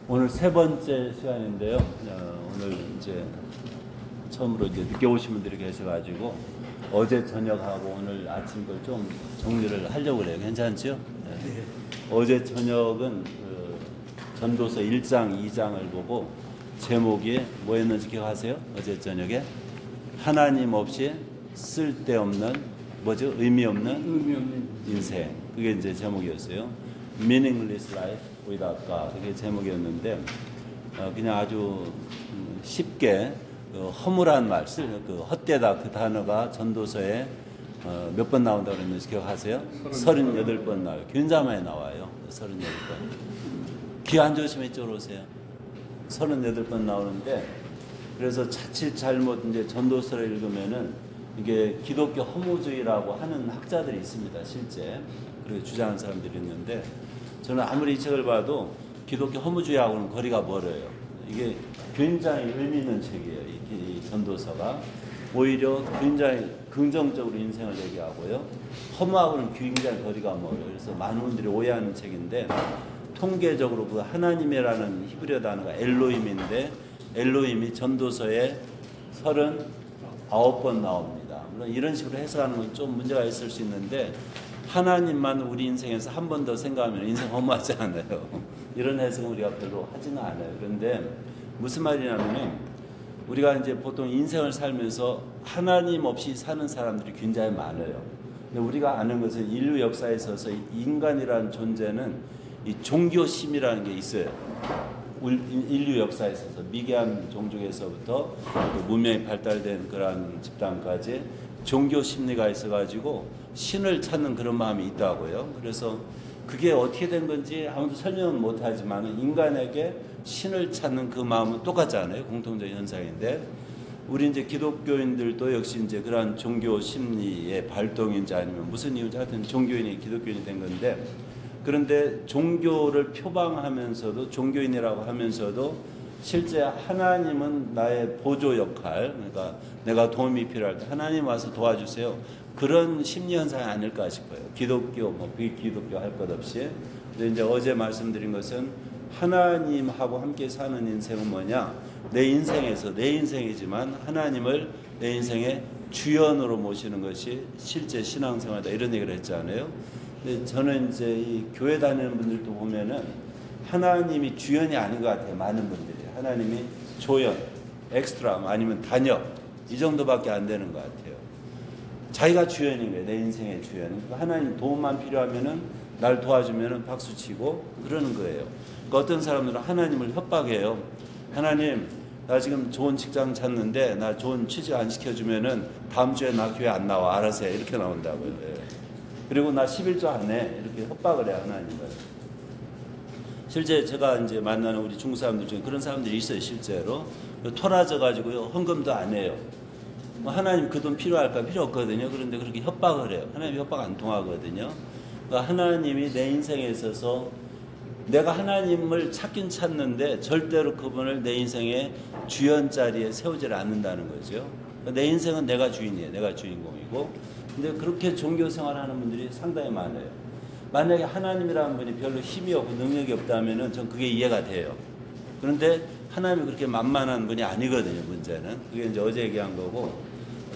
오늘 세 번째 시간인데요. 오늘 이제 처음으로 이제 늦게 오신 분들이 계셔가지고 어제 저녁하고 오늘 아침 걸 좀 정리를 하려고 그래요. 괜찮죠? 네. 어제 저녁은 그 전도서 1장, 2장을 보고 제목이 뭐였는지 기억하세요? 어제 저녁에 하나님 없이 쓸데없는 뭐죠? 의미 없는 인생. 그게 이제 제목이었어요. Meaningless Life Without God. 그게 제목이었는데 그냥 아주 쉽게 허물한 말, 그 헛되다 그 단어가 전도서에 몇 번 나온다고 그랬는지 기억하세요? 38번 나와요. 굉장히 많이 나와요. 38번. 귀 안 좋으시면 이쪽으로 오세요. 38번 나오는데 그래서 자칫 잘못 이제 전도서를 읽으면은 이게 기독교 허무주의라고 하는 학자들이 있습니다. 실제 그렇게 주장하는 사람들이 있는데 저는 아무리 이 책을 봐도 기독교 허무주의하고는 거리가 멀어요. 이게 굉장히 의미 있는 책이에요. 이 전도서가 오히려 굉장히 긍정적으로 인생을 얘기하고요. 허무하고는 굉장히 거리가 멀어요. 그래서 많은 분들이 오해하는 책인데 통계적으로 그 하나님이라는 히브리어 단어가 엘로힘인데 엘로힘이 전도서에 39번 나옵니다. 물론 이런 식으로 해석하는 건 좀 문제가 있을 수 있는데 하나님만 우리 인생에서 한 번 더 생각하면 인생 허무하지 않아요. 이런 해석은 우리가 별로 하지는 않아요. 그런데 무슨 말이냐면 우리가 이제 보통 인생을 살면서 하나님 없이 사는 사람들이 굉장히 많아요. 근데 우리가 아는 것은 인류 역사에 있어서 인간이라는 존재는 이 종교심이라는 게 있어요. 인류 역사에 있어서 미개한 종족에서부터 문명이 발달된 그런 집단까지 종교 심리가 있어가지고 신을 찾는 그런 마음이 있다고요. 그래서 그게 어떻게 된 건지 아무도 설명은 못하지만 인간에게 신을 찾는 그 마음은 똑같잖아요. 공통적인 현상인데 우리 이제 기독교인들도 역시 이제 그러한 종교 심리의 발동인지 아니면 무슨 이유인지 하여튼 종교인이 기독교인이 된 건데 그런데 종교를 표방하면서도 종교인이라고 하면서도 실제 하나님은 나의 보조 역할, 그러니까 내가 도움이 필요할 때 하나님 와서 도와주세요. 그런 심리 현상이 아닐까 싶어요. 기독교, 비기독교 할 것 없이. 근데 이제 어제 말씀드린 것은 하나님하고 함께 사는 인생은 뭐냐? 내 인생에서 내 인생이지만 하나님을 내 인생의 주연으로 모시는 것이 실제 신앙생활이다. 이런 얘기를 했잖아요. 근데 저는 이제 이 교회 다니는 분들도 보면은 하나님이 주연이 아닌 것 같아요. 많은 분들이. 하나님이 조연, 엑스트라, 아니면 단역 이 정도밖에 안 되는 것 같아요. 자기가 주연인 거예요. 내 인생의 주연. 그러니까 하나님 도움만 필요하면은 날 도와주면은 박수치고 그러는 거예요. 그러니까 어떤 사람들은 하나님을 협박해요. 하나님, 나 지금 좋은 직장 찾는데 나 좋은 취직 안 시켜주면은 다음 주에 나 교회 안 나와. 알아서 해. 이렇게 나온다고요. 그리고 나 11조 안 해. 이렇게 협박을 해요. 하나님을. 실제 제가 이제 만나는 우리 중국 사람들 중에 그런 사람들이 있어요. 실제로 토라져 가지고요 헌금도 안 해요. 하나님 그 돈 필요할까? 필요 없거든요. 그런데 그렇게 협박을 해요. 하나님 협박 안 통하거든요. 그러니까 하나님이 내 인생에 있어서 내가 하나님을 찾긴 찾는데 절대로 그분을 내 인생의 주연 자리에 세우지 않는다는 거죠. 그러니까 내 인생은 내가 주인이에요. 내가 주인공이고. 근데 그렇게 종교 생활하는 분들이 상당히 많아요. 만약에 하나님이라는 분이 별로 힘이 없고 능력이 없다면은 전 그게 이해가 돼요. 그런데 하나님이 그렇게 만만한 분이 아니거든요. 문제는 그게 이제 어제 얘기한 거고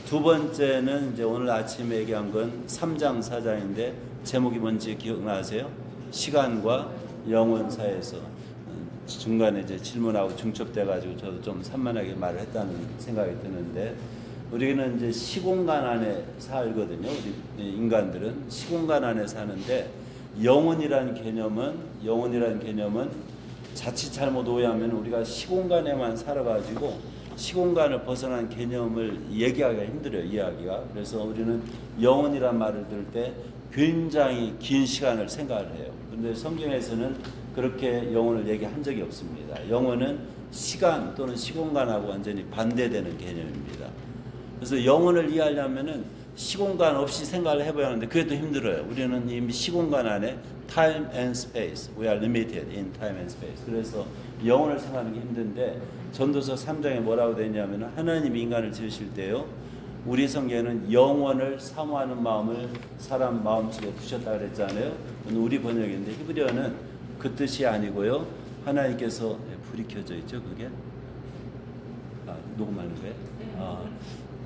두 번째는 이제 오늘 아침에 얘기한 건 3장 4장인데 제목이 뭔지 기억나세요? 시간과 영원 사이에서 중간에 이제 질문하고 중첩돼 가지고 저도 좀 산만하게 말을 했다는 생각이 드는데. 우리는 이제 시공간 안에 살거든요. 우리 인간들은 시공간 안에 사는데 영혼이라는 개념은 자칫 잘못 오해하면 우리가 시공간에만 살아가지고 시공간을 벗어난 개념을 얘기하기가 힘들어요. 이해하기가. 그래서 우리는 영혼이란 말을 들을 때 굉장히 긴 시간을 생각을 해요. 그런데 성경에서는 그렇게 영혼을 얘기한 적이 없습니다. 영혼은 시간 또는 시공간하고 완전히 반대되는 개념입니다. 그래서 영혼을 이해하려면은 시공간 없이 생각을 해봐야 하는데 그게 또 힘들어요. 우리는 이미 시공간 안에 time and space, we are limited in time and space. 그래서 영혼을 생각하는 게 힘든데 전도서 3장에 뭐라고 되냐면은 하나님이 인간을 지으실 때요. 우리 성경에는 영원을 사모하는 마음을 사람 마음속에 두셨다 그랬잖아요. 우리 번역인데 히브리어는 그 뜻이 아니고요. 하나님께서 불이 켜져 있죠, 그게? 녹음하는 거예요?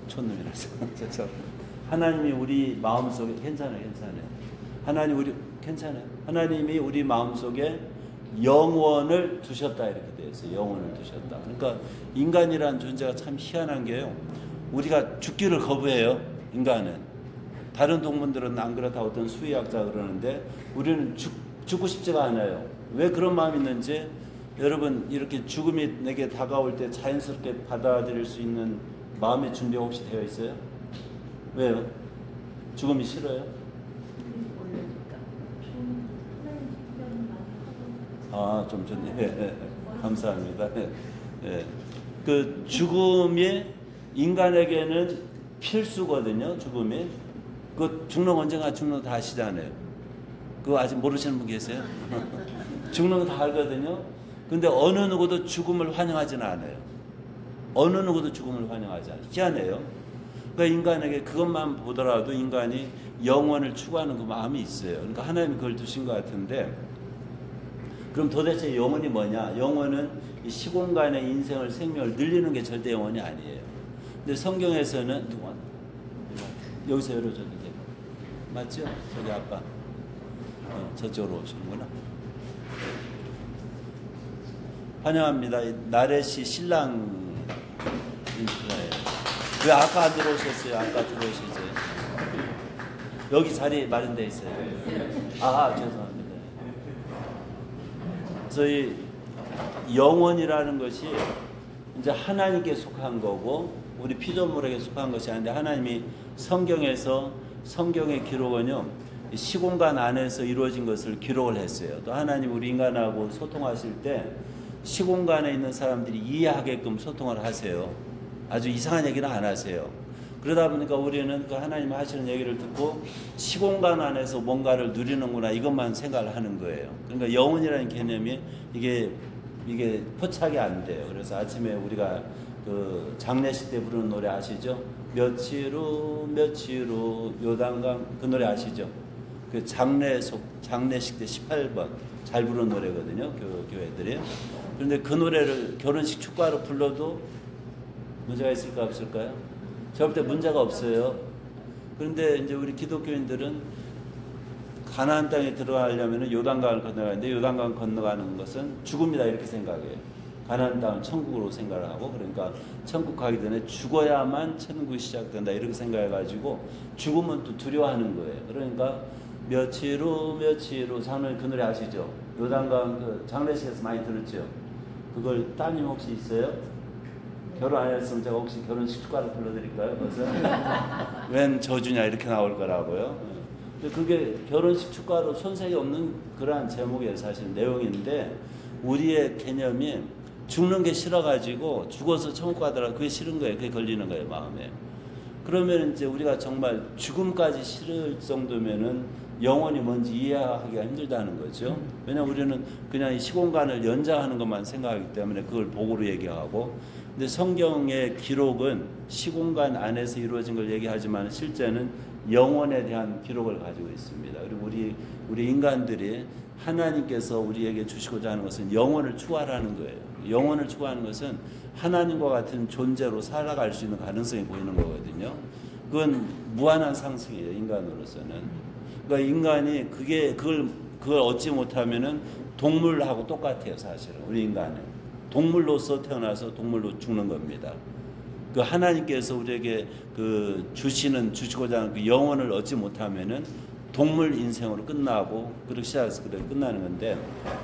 촌놈이라서. 하나님이 우리 마음속에 괜찮아요. 하나님이 우리 마음속에 영원을 두셨다 이렇게 되어 있어요. 영원을 두셨다. 그러니까 인간이라는 존재가 참 희한한 게요. 우리가 죽기를 거부해요. 인간은. 다른 동물들은 안 그렇다 어떤 수의학자 그러는데 우리는 죽고 싶지가 않아요. 왜 그런 마음이 있는지 여러분 이렇게 죽음이 내게 다가올 때 자연스럽게 받아들일 수 있는 마음의 준비가 혹시 되어 있어요? 왜요? 죽음이 싫어요? 좀 좋네. 감사합니다. 그 죽음이 인간에게는 필수거든요. 죽음이. 그 죽는 언젠가 죽는 거 다 아시잖아요. 그거 아직 모르시는 분 계세요? 죽는 거 다 알거든요. 근데 어느 누구도 죽음을 환영하지는 않아요. 어느 누구도 죽음을 환영하지 않아요. 희한해요. 그러니까 인간에게 그것만 보더라도 인간이 영원을 추구하는 그 마음이 있어요. 그러니까 하나님이 그걸 두신 것 같은데 그럼 도대체 영혼이 뭐냐? 영혼은 이 시공간의 인생을 생명을 늘리는 게 절대 영혼이 아니에요. 근데 성경에서는 여기서 열어줘도 돼요. 맞죠? 저기 아빠 저쪽으로 오시는구나. 환영합니다. 나래씨 신랑 인사예요. 왜 아까 안 들어오셨어요? 아까 들어오시지. 여기 자리 마련돼 있어요. 죄송합니다. 그래서 이 영혼이라는 것이 이제 하나님께 속한 거고 우리 피조물에게 속한 것이 아닌데 하나님이 성경의 기록은요 시공간 안에서 이루어진 것을 기록을 했어요. 또 하나님 우리 인간하고 소통하실 때 시공간에 있는 사람들이 이해하게끔 소통을 하세요. 아주 이상한 얘기는 안 하세요. 그러다 보니까 우리는 그 하나님 하시는 얘기를 듣고 시공간 안에서 뭔가를 누리는구나 이것만 생각을 하는 거예요. 그러니까 영혼이라는 개념이 이게 포착이 안 돼요. 그래서 아침에 우리가 그 장례식 때 부르는 노래 아시죠? 며칠 후 요단강 그 노래 아시죠? 그 장례식 때 18번 잘 부르는 노래거든요. 교회들이. 그런데 그 노래를 결혼식 축가로 불러도 문제가 있을까 없을까요? 제가 볼 때 문제가 없어요. 그런데 이제 우리 기독교인들은 가나안 땅에 들어가려면 요단강을 건너가는데 요단강 건너가는 것은 죽음이다 이렇게 생각해요. 가나안 땅은 천국으로 생각을 하고 그러니까 천국 가기 전에 죽어야만 천국이 시작된다 이렇게 생각해가지고 죽음은 또 두려워하는 거예요. 그러니까 며칠 후 장로님 그 노래 아시죠? 요단강 그 장례식에서 많이 들었죠? 그걸 따님 혹시 있어요? 결혼 안 했으면 제가 혹시 결혼식 축가를 불러드릴까요? 그래서 웬 저주냐 이렇게 나올 거라고요. 그게 결혼식 축가로 손색이 없는 그러한 제목이에요. 사실 내용인데 우리의 개념이 죽는 게 싫어가지고 죽어서 천국 가더라 그게 싫은 거예요. 그게 걸리는 거예요 마음에. 그러면 이제 우리가 정말 죽음까지 싫을 정도면은 영혼이 뭔지 이해하기가 힘들다는 거죠. 왜냐하면 우리는 그냥 이 시공간을 연장하는 것만 생각하기 때문에 그걸 복으로 얘기하고 근데 성경의 기록은 시공간 안에서 이루어진 걸 얘기하지만 실제는 영혼에 대한 기록을 가지고 있습니다. 그리고 우리 인간들이 하나님께서 우리에게 주시고자 하는 것은 영혼을 추구하라는 거예요. 영혼을 추구하는 것은 하나님과 같은 존재로 살아갈 수 있는 가능성이 보이는 거거든요. 그건 무한한 상승이에요. 인간으로서는. 그러니까 인간이 그걸 얻지 못하면은 동물하고 똑같아요. 사실은 우리 인간은. 동물로서 태어나서 동물로 죽는 겁니다. 그 하나님께서 우리에게 주시고자 하는 그 영혼을 얻지 못하면은 동물 인생으로 끝나고 그렇게 시작해서 그대로 끝나는 건데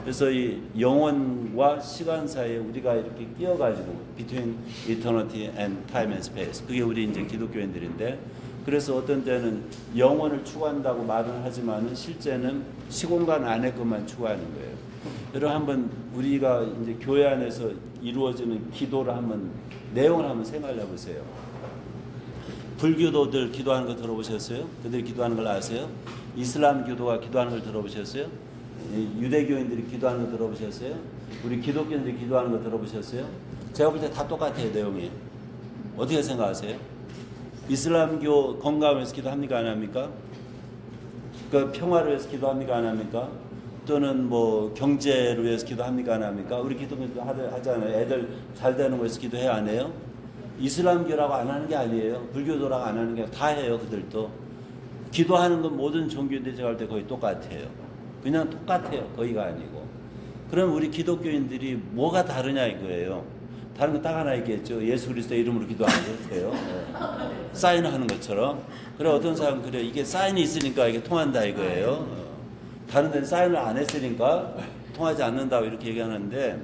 그래서 이 영혼과 시간 사이에 우리가 이렇게 끼어가지고 between eternity and time and space 그게 우리 이제 기독교인들인데 그래서 어떤 때는 영혼을 추구한다고 말은 하지만은 실제는 시공간 안에 것만 추구하는 거예요. 여러분 한번 우리가 이제 교회 안에서 이루어지는 기도를 한번 내용을 한번 생각해 보세요. 불교도들 기도하는 거 들어보셨어요? 그들이 기도하는 걸 아세요? 이슬람 교도가 기도하는 걸 들어보셨어요? 유대교인들이 기도하는 거 들어보셨어요? 우리 기독교인들이 기도하는 거 들어보셨어요? 제가 볼 때 다 똑같아요, 내용이. 어떻게 생각하세요? 이슬람교 건강을 위해서 기도합니까? 안 합니까? 그 평화를 위해서 기도합니까? 안 합니까? 또는 뭐 경제를 위해서 기도합니까 안 합니까? 우리 기독교도 하잖아요. 애들 잘 되는 거 위해서 기도해야 안 해요? 이슬람교라고 안 하는 게 아니에요. 불교도라고 안 하는 게 다 해요. 그들도. 기도하는 건 모든 종교인들이 제가 할 때 거의 똑같아요. 그냥 똑같아요. 거의가 아니고. 그럼 우리 기독교인들이 뭐가 다르냐 이거예요. 다른 거 딱 하나 있겠죠. 예수 그리스도 이름으로 기도하는 거 돼요. 사인하는 것처럼. 그래 어떤 사람은 그래 이게 사인이 있으니까 이게 통한다 이거예요. 다른 데는 사인을 안 했으니까 통하지 않는다고 이렇게 얘기하는데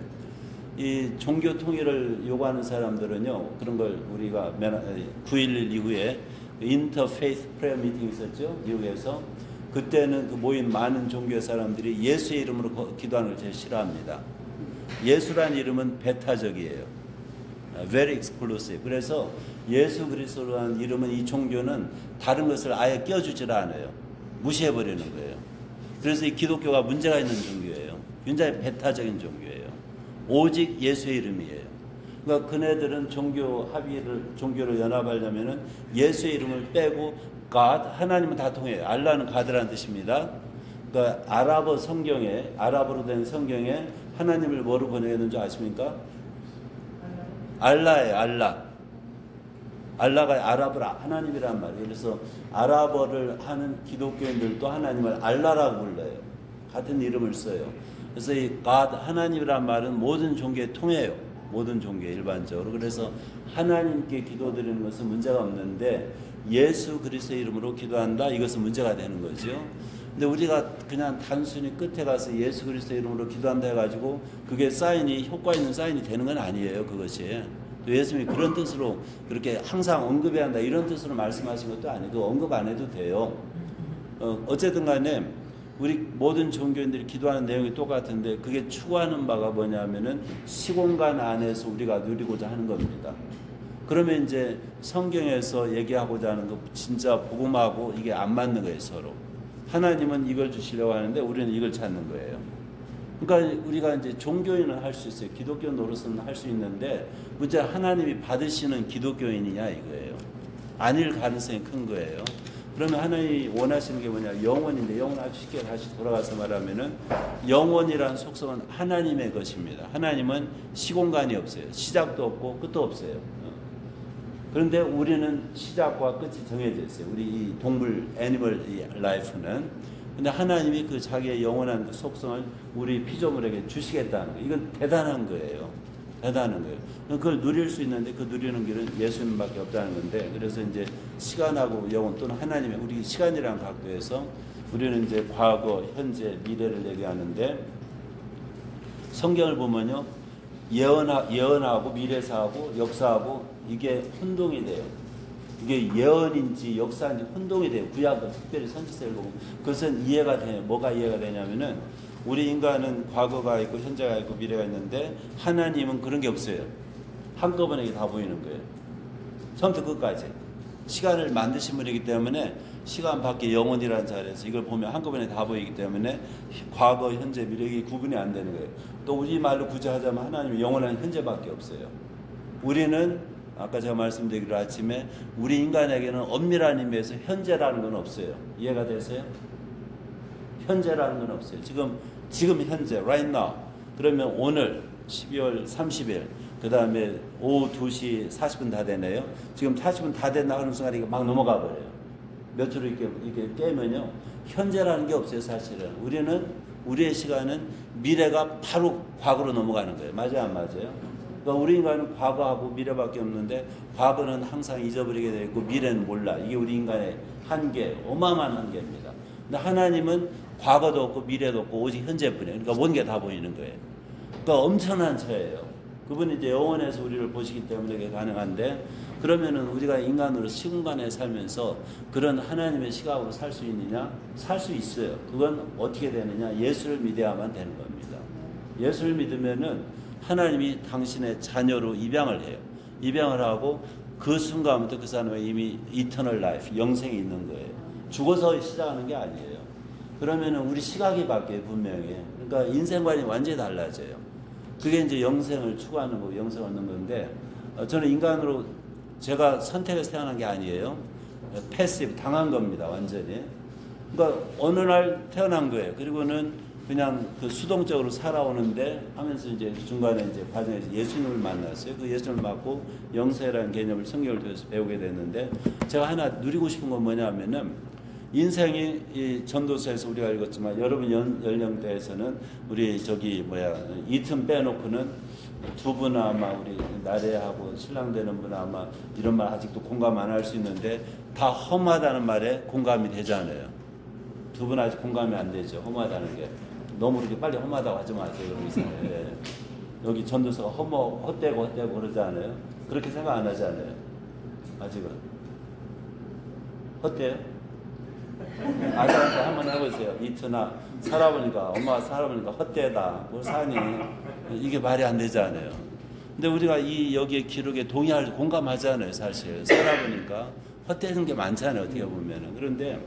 이 종교 통일을 요구하는 사람들은요. 그런 걸 우리가 9.11 이후에 인터페이스 프레어 미팅 있었죠. 미국에서. 그때는 그 모인 많은 종교의 사람들이 예수의 이름으로 기도하는 걸 제일 싫어합니다. 예수라는 이름은 배타적이에요. Very exclusive. 그래서 예수 그리스도라는 이름은 이 종교는 다른 것을 아예 껴주질 않아요. 무시해버리는 거예요. 그래서 이 기독교가 문제가 있는 종교예요. 굉장히 배타적인 종교예요. 오직 예수의 이름이에요. 그러니까 그네들은 종교를 연합하려면은 예수의 이름을 빼고 God, 하나님은 다 통해요. 알라는 God라는 뜻입니다. 그러니까 아랍어 성경에, 아랍어로 된 성경에 하나님을 뭐로 번역했는지 아십니까? 알라예요, 알라. 알라가 아랍어 하나님이란 말이에요. 그래서 아랍어를 하는 기독교인들도 하나님을 알라라고 불러요. 같은 이름을 써요. 그래서 이 God, 하나님이란 말은 모든 종교에 통해요. 모든 종교에 일반적으로. 그래서 하나님께 기도드리는 것은 문제가 없는데 예수 그리스도의 이름으로 기도한다? 이것은 문제가 되는 거죠. 근데 우리가 그냥 단순히 끝에 가서 예수 그리스도의 이름으로 기도한다 해가지고 그게 사인이, 효과 있는 사인이 되는 건 아니에요. 그것이. 또 예수님이 그런 뜻으로 그렇게 항상 언급해야 한다 이런 뜻으로 말씀하신 것도 아니고 언급 안 해도 돼요. 어쨌든 간에 우리 모든 종교인들이 기도하는 내용이 똑같은데 그게 추구하는 바가 뭐냐면은 시공간 안에서 우리가 누리고자 하는 겁니다. 그러면 이제 성경에서 얘기하고자 하는 거 진짜 복음하고 이게 안 맞는 거예요, 서로. 하나님은 이걸 주시려고 하는데 우리는 이걸 찾는 거예요. 그러니까 우리가 이제 종교인은 할 수 있어요. 기독교 노릇은 할 수 있는데 문제 하나님이 받으시는 기독교인이냐 이거예요. 아닐 가능성이 큰 거예요. 그러면 하나님이 원하시는 게 뭐냐? 영원인데 영원 아주 쉽게 다시 돌아가서 말하면은 영원이라는 속성은 하나님의 것입니다. 하나님은 시공간이 없어요. 시작도 없고 끝도 없어요. 그런데 우리는 시작과 끝이 정해져 있어요. 우리 이 동물, 애니멀 라이프는. 근데 하나님이 그 자기의 영원한 그 속성을 우리 피조물에게 주시겠다는 거예요. 이건 대단한 거예요. 대단한 거예요. 그걸 누릴 수 있는데 그 누리는 길은 예수님밖에 없다는 건데 그래서 이제 시간하고 영원 또는 하나님의 우리 시간이라는 각도에서 우리는 이제 과거, 현재, 미래를 얘기하는데 성경을 보면요. 예언하고 미래사하고 역사하고 이게 혼동이 돼요. 이게 예언인지 역사인지 혼동이 돼요. 구약은 특별히 선지서를 보고 그것은 이해가 돼요. 뭐가 이해가 되냐면은 우리 인간은 과거가 있고 현재가 있고 미래가 있는데 하나님은 그런 게 없어요. 한꺼번에 다 보이는 거예요. 처음부터 끝까지. 시간을 만드신 분이기 때문에 시간 밖에 영혼이라는 자리에서 이걸 보면 한꺼번에 다 보이기 때문에 과거, 현재, 미래가 구분이 안 되는 거예요. 또 우리 말로 굳이 하자면 하나님은 영원한 현재밖에 없어요. 우리는 아까 제가 말씀드리기로 아침에 우리 인간에게는 엄밀한 의미에서 현재라는 건 없어요. 이해가 되세요? 현재라는 건 없어요. 지금 현재, right now. 그러면 오늘 12월 30일, 그 다음에 오후 2시 40분 다 되네요. 지금 40분 다 됐나 하는 순간 이게 막 넘어가 버려요. 몇으로 이렇게 깨면요. 현재라는 게 없어요, 사실은. 우리의 시간은 미래가 바로 과거로 넘어가는 거예요. 맞아요, 안 맞아요? 그러니까 우리 인간은 과거하고 미래밖에 없는데 과거는 항상 잊어버리게 되어 있고 미래는 몰라. 이게 우리 인간의 한계, 어마어마한 한계입니다. 근데 하나님은 과거도 없고 미래도 없고 오직 현재뿐이에요. 그러니까 모든 게 다 보이는 거예요. 그러니까 엄청난 처예요. 그분이 이제 영원에서 우리를 보시기 때문에 그게 가능한데 그러면은 우리가 인간으로 시공간에 살면서 그런 하나님의 시각으로 살 수 있느냐? 살 수 있어요. 그건 어떻게 되느냐? 예수를 믿어야만 되는 겁니다. 예수를 믿으면은 하나님이 당신의 자녀로 입양을 해요. 입양을 하고 그 순간부터 그 사람은 이미 이터널 라이프, 영생이 있는 거예요. 죽어서 시작하는 게 아니에요. 그러면은 우리 시각이 바뀌어요, 분명히. 그러니까 인생관이 완전히 달라져요. 그게 이제 영생을 추구하는 거고 영생을 얻는 건데 저는 인간으로 제가 선택해서 태어난 게 아니에요. 패시브, 당한 겁니다, 완전히. 그러니까 어느 날 태어난 거예요. 그리고는 그냥 그 수동적으로 살아오는데 하면서 이제 중간에 이제 과정에서 예수님을 만났어요. 그 예수님을 만나고 영세라는 개념을 성경을 통해서 배우게 됐는데 제가 하나 누리고 싶은 건 뭐냐면은 인생이 이 전도서에서 우리가 읽었지만 여러분 연령대에서는 우리 저기 이틈 빼놓고는 두 분 아마 우리 나래하고 신랑 되는 분 아마 이런 말 아직도 공감 안 할 수 있는데 다 험하다는 말에 공감이 되잖아요. 두 분 아직 공감이 안 되죠. 험하다는 게. 너무 그렇게 빨리 험하다고 하지 마세요. 예. 여기 전도서가 헛되고 그러잖아요. 그렇게 생각 안 하잖아요. 아직은. 헛돼요? 아들한테 한번 해보세요. 이트나 살아보니까 엄마가 살아보니까 헛되다. 뭐 사니? 이게 말이 안 되잖아요. 근데 우리가 여기에 기록에 공감하잖아요. 사실 살아보니까 헛되는 게 많잖아요. 어떻게 보면은. 그런데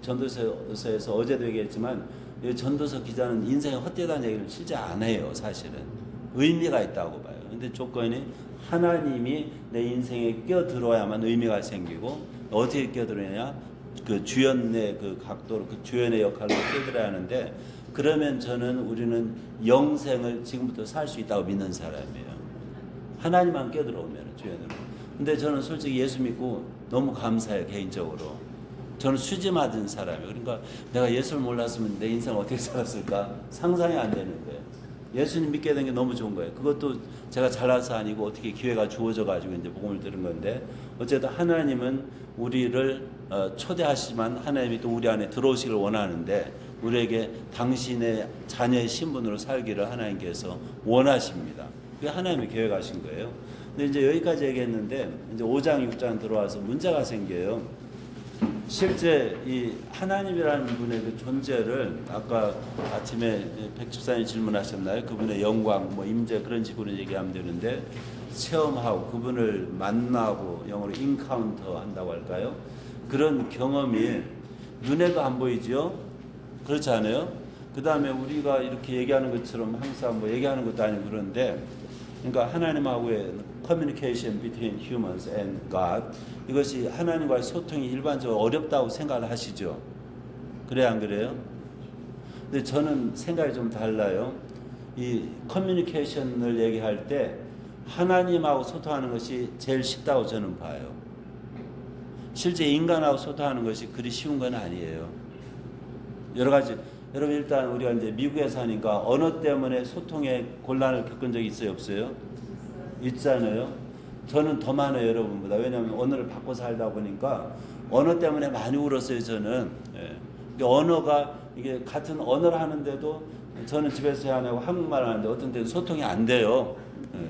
전도서에서 어제도 얘기했지만 전도서 기자는 인생에 헛되다는 얘기를 실제 안 해요. 사실은 의미가 있다고 봐요. 근데 조건이 하나님이 내 인생에 껴들어야만 의미가 생기고 어떻게 껴들어야 그 주연의 그 각도로 그 주연의 역할로 껴들어야 하는데 그러면 우리는 영생을 지금부터 살 수 있다고 믿는 사람이에요. 하나님만 껴들어오면 주연으로. 근데 저는 솔직히 예수 믿고 너무 감사해요. 개인적으로. 저는 수지 맞은 사람이에요. 그러니까 내가 예수를 몰랐으면 내 인생을 어떻게 살았을까 상상이 안 되는 거예요. 예수님 믿게 된 게 너무 좋은 거예요. 그것도 제가 잘나서 아니고 어떻게 기회가 주어져 가지고 이제 복음을 들은 건데 어쨌든 하나님은 우리를 초대하시지만 하나님이 또 우리 안에 들어오시길 원하는데 우리에게 당신의 자녀의 신분으로 살기를 하나님께서 원하십니다. 그게 하나님이 계획하신 거예요. 근데 이제 여기까지 얘기했는데 이제 5장 6장 들어와서 문제가 생겨요. 실제 이 하나님이라는 분의 그 존재를 아까 아침에 백집사님 질문하셨나요? 그분의 영광, 임재 그런 식으로 얘기하면 되는데 체험하고 그분을 만나고 영어로 인카운터 한다고 할까요? 그런 경험이 눈에도 안 보이죠? 그렇지 않아요? 그 다음에 우리가 이렇게 얘기하는 것처럼 항상 얘기하는 것도 아니고 그런데 그러니까 하나님하고의 communication between humans and God 이것이 하나님과의 소통이 일반적으로 어렵다고 생각을 하시죠. 그래요, 안 그래요? 근데 저는 생각이 좀 달라요. 이 커뮤니케이션을 얘기할 때 하나님하고 소통하는 것이 제일 쉽다고 저는 봐요. 실제 인간하고 소통하는 것이 그리 쉬운 건 아니에요. 여러 가지 여러분 일단 우리가 이제 미국에 사니까 언어 때문에 소통에 곤란을 겪은 적이 있어요, 없어요? 있잖아요. 저는 더 많아요, 여러분보다. 왜냐하면 언어를 바꿔 살다 보니까 언어 때문에 많이 울었어요, 저는. 예. 언어가 이게 같은 언어를 하는데도 저는 집에서 안 하고 한국말 하는데 어떤 때는 소통이 안 돼요. 예.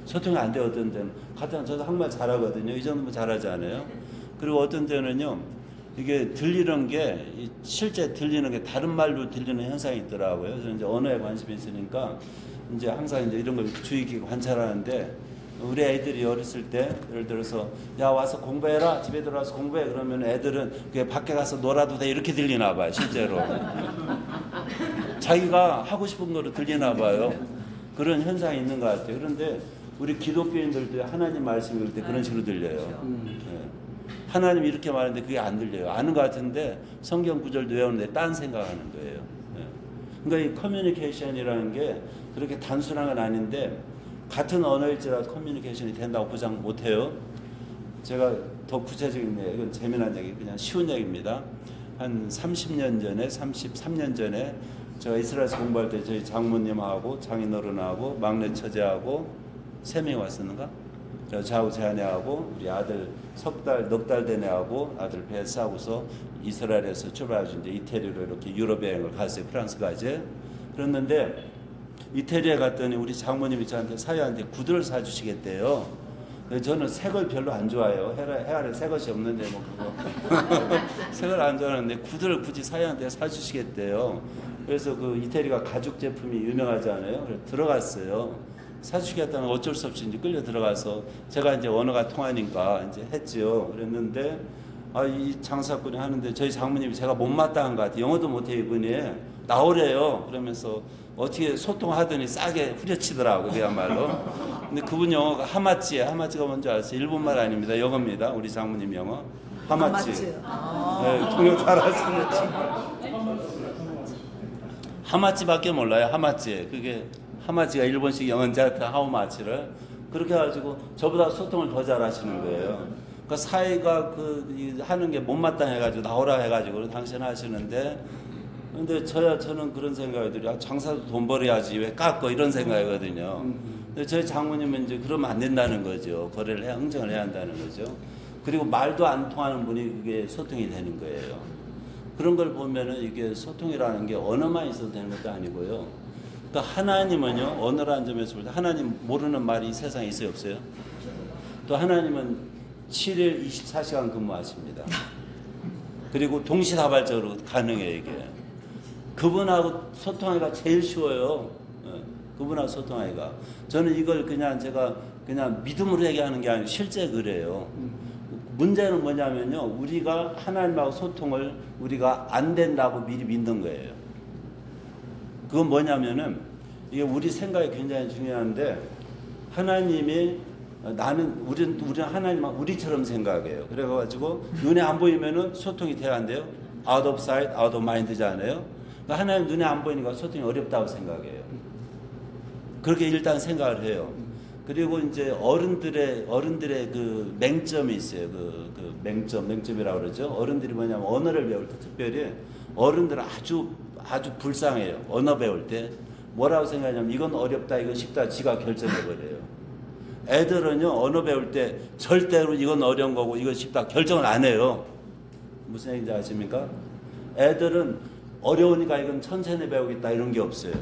소통이 안 돼요, 어떤 때는. 저도 한국말 잘하거든요. 이 정도면 잘하지 않아요? 그리고 어떤 때는요. 이게 들리는 게 실제 들리는 게 다른 말로 들리는 현상이 있더라고요. 저는 이제 언어에 관심이 있으니까 이제 항상 이제 이런 걸 주의 깊게 관찰하는데 우리 애들이 어렸을 때 예를 들어서 야 와서 공부해라 집에 들어와서 공부해 그러면 애들은 그게 밖에 가서 놀아도 돼 이렇게 들리나 봐요. 실제로 자기가 하고 싶은 거로 들리나 봐요. 그런 현상이 있는 것 같아요. 그런데 우리 기독교인들도 하나님 말씀 읽을 때 그런 식으로 들려요. 네. 하나님이 이렇게 말하는데 그게 안 들려요. 아는 것 같은데 성경 구절도 외우는데 딴 생각하는 거예요. 네. 그러니까 이 커뮤니케이션이라는 게 그렇게 단순한 건 아닌데 같은 언어일지라도 커뮤니케이션이 된다고 보장 못해요. 제가 더 구체적인 얘기, 이건 재미난 얘기, 그냥 쉬운 얘기입니다. 한 30년 전에, 33년 전에 제가 이스라엘에서 공부할 때 저희 장모님하고 장인어른하고 막내 처제하고 3명이 왔었는가? 저하고 제 아내하고 우리 아들 넉 달 된 애하고 아들 배 싸고서 이스라엘에서 출발해서 이제 이태리로 이렇게 유럽 여행을 갔어요. 프랑스까지. 그랬는데 이태리에 갔더니 우리 장모님이 저한테 사위한테 구두를 사주시겠대요. 저는 새 걸 별로 안 좋아해요. 해아래 새 것이 없는데 뭐 그거 새 걸 안 좋아하는데 구두를 굳이 사위한테 사주시겠대요. 그래서 그 이태리가 가죽 제품이 유명하잖아요. 그래서 들어갔어요. 사주시겠다는 어쩔 수 없이 이제 끌려 들어가서 제가 이제 언어가 통하니까 이제 했죠. 그랬는데 이 장사꾼이 하는데 저희 장모님이 제가 못마땅한 것 같아요. 영어도 못해요 이분이. 나오래요. 그러면서 어떻게 소통하더니 싸게 후려치더라고요. 그야말로. 근데 그분 영어가 하마치가 뭔지 아세요? 일본말 아닙니다. 영어입니다. 우리 장모님 영어. 하마치. 아. 네, 통역 잘하시네. 하마치밖에 몰라요. 하마치. 그게 하마치가 일본식 영어인자 하우마치를 그렇게 해가지고 저보다 소통을 더 잘하시는 거예요. 그러니까 사이가 하는 게 못마땅해가지고 나오라 해가지고 당신 하시는데, 근데 저는 그런 생각이 들어요. 장사도 돈 벌어야지 왜 깎고 이런 생각이거든요. 근데 저희 장모님은 이제 그러면 안 된다는 거죠. 거래를 흥정을 해야 한다는 거죠. 그리고 말도 안 통하는 분이 그게 소통이 되는 거예요. 그런 걸 보면은 이게 소통이라는 게 언어만 있어도 되는 것도 아니고요. 그러니까 하나님은요, 언어라는 점에서 볼 때 하나님 모르는 말이 이 세상에 있어요, 없어요? 또 하나님은 7일 24시간 근무하십니다. 그리고 동시다발적으로 가능해요, 이게. 그분하고 소통하기가 제일 쉬워요. 그분하고 소통하기가. 저는 이걸 제가 그냥 믿음으로 얘기하는 게 아니고 실제 그래요. 문제는 뭐냐면요, 우리가 하나님하고 소통을 우리가 안 된다고 미리 믿는 거예요. 그건 뭐냐면은 이게 우리 생각이 굉장히 중요한데, 하나님이 우리는 하나님은 우리처럼 생각해요. 그래가지고 눈에 안 보이면은 소통이 돼야 한대요. out of sight, out of mind잖아요. 그러니까 하나님 눈에 안 보이니까 소통이 어렵다고 생각해요. 그렇게 일단 생각을 해요. 그리고 이제 어른들의 그 맹점이 있어요. 그 맹점이라고 그러죠. 어른들이 뭐냐면 언어를 배울 때 특별히 어른들은 아주 불쌍해요. 언어 배울 때 뭐라고 생각하냐면 이건 어렵다, 이건 쉽다, 지가 결정해버려요. 애들은요, 언어 배울 때 절대로 이건 어려운 거고 이건 쉽다 결정을 안 해요. 무슨 얘기인지 아십니까? 애들은 어려우니까 이건 천천히 배우겠다 이런 게 없어요.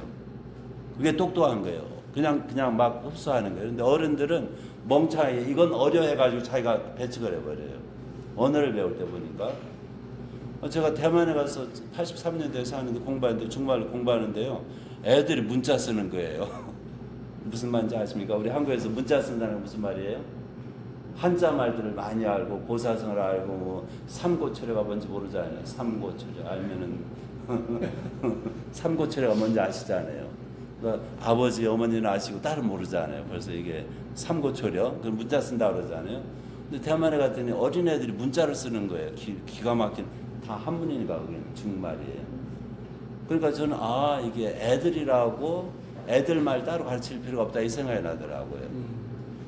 그게 똑똑한 거예요. 그냥 막 흡수하는 거예요. 근데 어른들은 멍청하게 이건 어려해가지고 자기가 배척을 해버려요. 언어를 배울 때 보니까. 제가 대만에 가서 83년도에 사는데 공부하는데, 중국말을 공부하는데요, 애들이 문자 쓰는 거예요. 무슨 말인지 아십니까? 우리 한국에서 문자 쓴다는 건 무슨 말이에요? 한자 말들을 많이 알고 고사성을 알고 뭐 삼고초려가 뭔지 모르잖아요. 삼고초려 알면은 삼고초려가 뭔지 아시잖아요. 그러니까 아버지 어머니는 아시고 딸은 모르잖아요. 그래서 이게 삼고초려 그 문자 쓴다 그러잖아요. 근데 대만에 갔더니 어린애들이 문자를 쓰는 거예요. 기가 막힌, 다 한문이니까 그게 중국말이에요. 그러니까 저는 이게 애들이라고 애들 말 따로 가르칠 필요가 없다 이 생각이 나더라고요.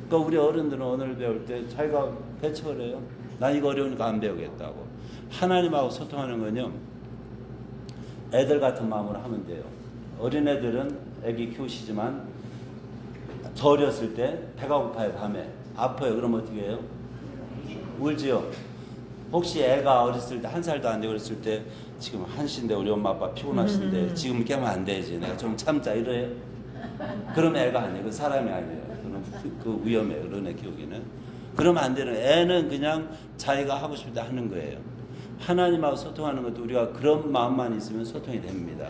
그러니까 우리 어른들은 언어를 배울 때 자기가 배척을 해요. 난 이거 어려우니까 안 배우겠다고. 하나님하고 소통하는 건요, 애들 같은 마음으로 하면 돼요. 어린애들은 애기 키우시지만 더 어렸을 때 배가 고파요. 밤에 아파요. 그럼 어떻게 해요? 울지요. 혹시 애가 어렸을 때 1살도 안 되고 어렸을 때 지금 1시인데 우리 엄마 아빠 피곤하신데 지금 깨면 안 되지, 내가 좀 참자 이래요? 그럼 애가 아니에요. 그 사람이 아니에요. 그 위험해요. 그런 애 키우기는. 그러면 안 되는, 애는 그냥 자기가 하고 싶을 때 하는 거예요. 하나님하고 소통하는 것도 우리가 그런 마음만 있으면 소통이 됩니다.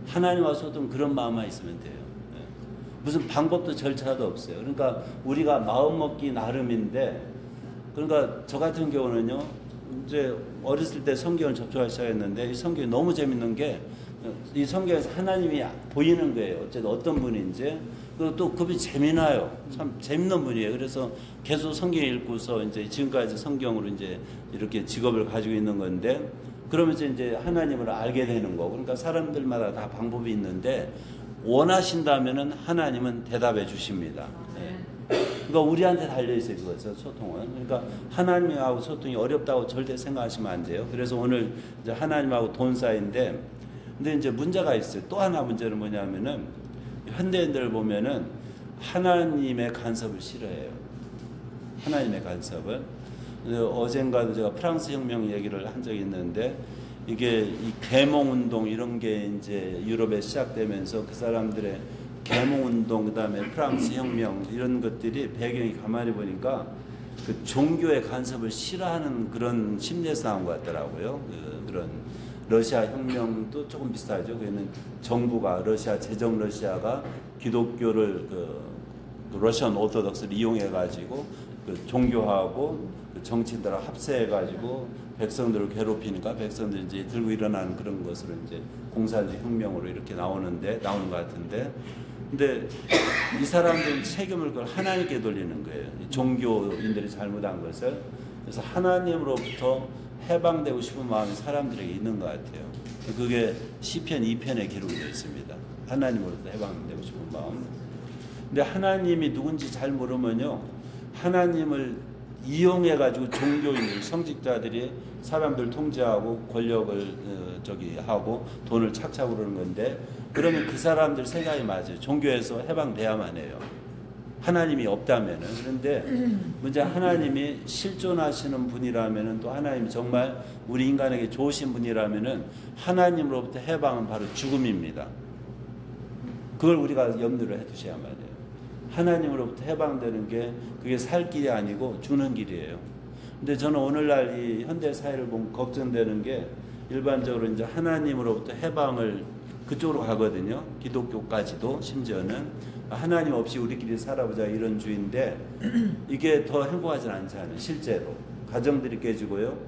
하나님하고 소통 그런 마음만 있으면 돼요. 무슨 방법도 절차도 없어요. 그러니까 우리가 마음 먹기 나름인데, 그러니까 저 같은 경우는요, 이제 어렸을 때 성경을 접촉하기 시작했는데 이 성경이 너무 재밌는 게 이 성경에서 하나님이 보이는 거예요. 어쨌든 어떤 분인지. 그리고 또 그분이 재미나요. 참 재밌는 분이에요. 그래서 계속 성경 읽고서 이제 지금까지 성경으로 이제 이렇게 직업을 가지고 있는 건데, 그러면서 이제 하나님을 알게 되는 거고. 그러니까 사람들마다 다 방법이 있는데 원하신다면은 하나님은 대답해 주십니다. 그러니까 우리한테 달려있어요. 그것은 소통은. 그러니까 하나님하고 소통이 어렵다고 절대 생각하시면 안 돼요. 그래서 오늘 이제 하나님하고 돈 사이인데, 근데 이제 문제가 있어요. 또 하나 문제는 뭐냐면은 현대인들을 보면은 하나님의 간섭을 싫어해요. 하나님의 간섭을. 어젠가도 제가 프랑스 혁명 얘기를 한 적이 있는데, 이게 이 계몽운동 이런 게 이제 유럽에 시작되면서 그 사람들의 계몽운동, 그 다음에 프랑스 혁명 이런 것들이 배경이 가만히 보니까 그 종교의 간섭을 싫어하는 그런 심리에서 나온 것 같더라고요. 그런 러시아 혁명도 조금 비슷하죠. 그는 정부가, 러시아 제정 러시아가 기독교를 그 러시안 오토독스를 이용해 가지고 그 종교하고 그 정치인들을 합세해 가지고 백성들을 괴롭히니까 백성들이 이제 들고 일어나는 그런 것으로 이제 공산주의 혁명으로 이렇게 나오는 것 같은데, 근데 이 사람들은 책임을 그걸 하나님께 돌리는 거예요. 종교인들이 잘못한 것을. 그래서 하나님으로부터 해방되고 싶은 마음이 사람들에게 있는 것 같아요. 그게 시편 2편에 기록이 되어 있습니다. 하나님으로부터 해방되고 싶은 마음. 근데 하나님이 누군지 잘 모르면요, 하나님을 이용해가지고 종교인들, 성직자들이 사람들 통제하고 권력을 하고 돈을 착착 오르는 건데, 그러면 그 사람들 생각이 맞아요. 종교에서 해방돼야만 해요. 하나님이 없다면은. 그런데 문제, 하나님이 실존하시는 분이라면은, 또 하나님이 정말 우리 인간에게 좋으신 분이라면은, 하나님으로부터 해방은 바로 죽음입니다. 그걸 우리가 염두를 해 두셔야만 해요. 하나님으로부터 해방되는 게 그게 살 길이 아니고 주는 길이에요. 근데 저는 오늘날 이 현대 사회를 보면 걱정되는 게, 일반적으로 이제 하나님으로부터 해방을 그쪽으로 가거든요. 기독교까지도 심지어는 하나님 없이 우리끼리 살아보자 이런 주의인데, 이게 더 행복하진 않잖아요. 실제로 가정들이 깨지고요,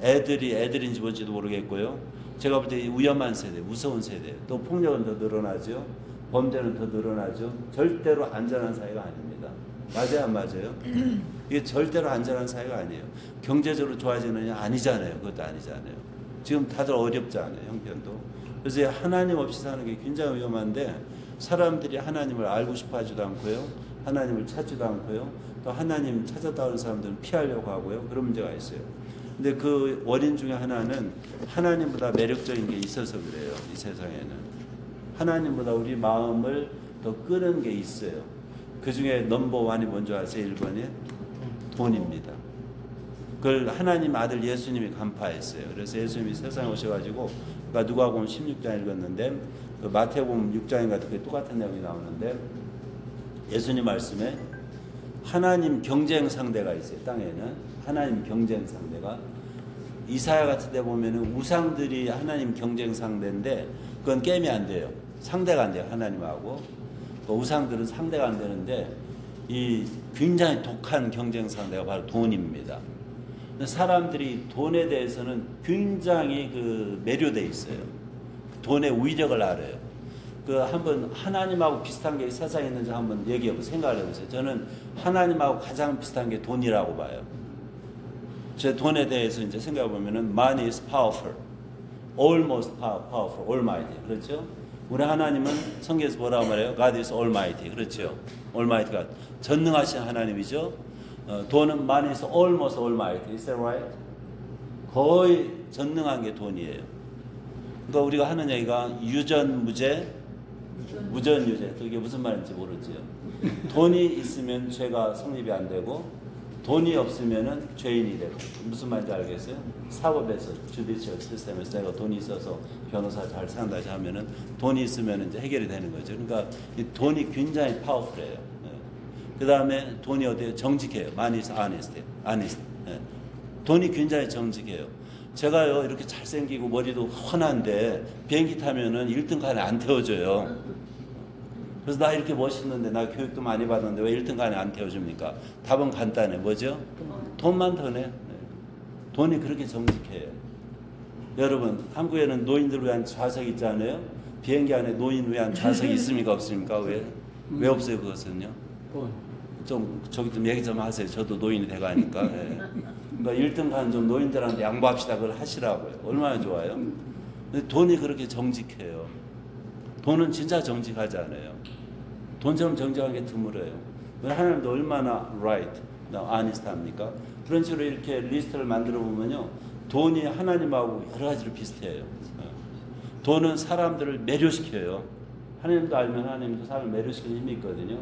애들인지 뭔지도 모르겠고요. 제가 볼 때 위험한 세대, 무서운 세대, 또 폭력은 더 늘어나죠. 범죄는 더 늘어나죠. 절대로 안전한 사회가 아닙니다. 맞아요, 안 맞아요? 이게 절대로 안전한 사회가 아니에요. 경제적으로 좋아지느냐? 아니잖아요. 그것도 아니잖아요. 지금 다들 어렵잖아요, 형편도. 그래서 하나님 없이 사는 게 굉장히 위험한데, 사람들이 하나님을 알고 싶어 하지도 않고요, 하나님을 찾지도 않고요, 또 하나님 찾았다 하는 사람들은 피하려고 하고요. 그런 문제가 있어요. 근데 그 원인 중에 하나는 하나님보다 매력적인 게 있어서 그래요. 이 세상에는 하나님보다 우리 마음을 더 끄는 게 있어요. 그 중에 넘버원이 뭔지 아세요? 1번이 돈입니다. 그걸 하나님 아들 예수님이 간파했어요. 그래서 예수님이 세상에 오셔가지고, 그러니까 누가복음 16장 읽었는데, 그 마태복음 6장인가 그게 똑같은 내용이 나오는데, 예수님 말씀에 하나님 경쟁 상대가 있어요. 땅에는 하나님 경쟁 상대가. 이사야 같은 데 보면은 우상들이 하나님 경쟁 상대인데, 그건 게임이 안 돼요. 상대가 안 돼요, 하나님하고. 그 우상들은 상대가 안 되는데, 이 굉장히 독한 경쟁 상대가 바로 돈입니다. 사람들이 돈에 대해서는 굉장히 매료돼 있어요. 돈의 위력을 알아요. 한번 하나님하고 비슷한 게 세상에 있는지 한번 얘기해보고 생각을 해보세요. 저는 하나님하고 가장 비슷한 게 돈이라고 봐요. 제 돈에 대해서 이제 생각해보면은 money is powerful, almost powerful, almighty. 그렇죠? 우리 하나님은 성경에서 뭐라고 말해요? God is almighty. 그렇죠? almighty God. 전능하신 하나님이죠. 돈은 money is almost almighty. Is that right? 거의 전능한 게 돈이에요. 그러니까 우리가 하는 얘기가 유전무죄, 무전유죄. 그게 무슨 말인지 모르죠. 돈이 있으면 죄가 성립이 안 되고, 돈이 없으면은 죄인이 되고. 무슨 말인지 알겠어요? 사법에서, 주디셜 시스템에서 내가 돈이 있어서 변호사 잘 산다 하면은 돈이 있으면 이제 해결이 되는 거죠. 그러니까 이 돈이 굉장히 파워풀해요. 그 다음에 돈이 어때요? 정직해요. money is honest. 돈이 굉장히 정직해요. 제가요, 이렇게 잘생기고 머리도 훤한데 비행기 타면은 1등 칸에 안 태워줘요. 그래서 나 이렇게 멋있는데, 나 교육도 많이 받았는데 왜 1등 칸에 안 태워줍니까? 답은 간단해. 뭐죠? 돈만 더 내. 돈이 그렇게 정직해요. 여러분, 한국에는 노인들을 위한 좌석이 있잖아요. 비행기 안에 노인 위한 좌석이 있습니까? 없습니까? 왜 없어요, 그것은요? 저기 좀 얘기 좀 하세요. 저도 노인이 돼가니까. 예. 그러니까 1등 간 좀 노인들한테 양보합시다. 그걸 하시라고요. 얼마나 좋아요? 근데 돈이 그렇게 정직해요. 돈은 진짜 정직하지 않아요. 돈처럼 정직한 게 드물어요. 하나님도 얼마나 right, honest 합니까? 그런 식으로 이렇게 리스트를 만들어 보면요, 돈이 하나님하고 여러 가지로 비슷해요. 돈은 사람들을 매료시켜요. 하나님도 알면 하나님도 사람을 매료시키는 힘이 있거든요.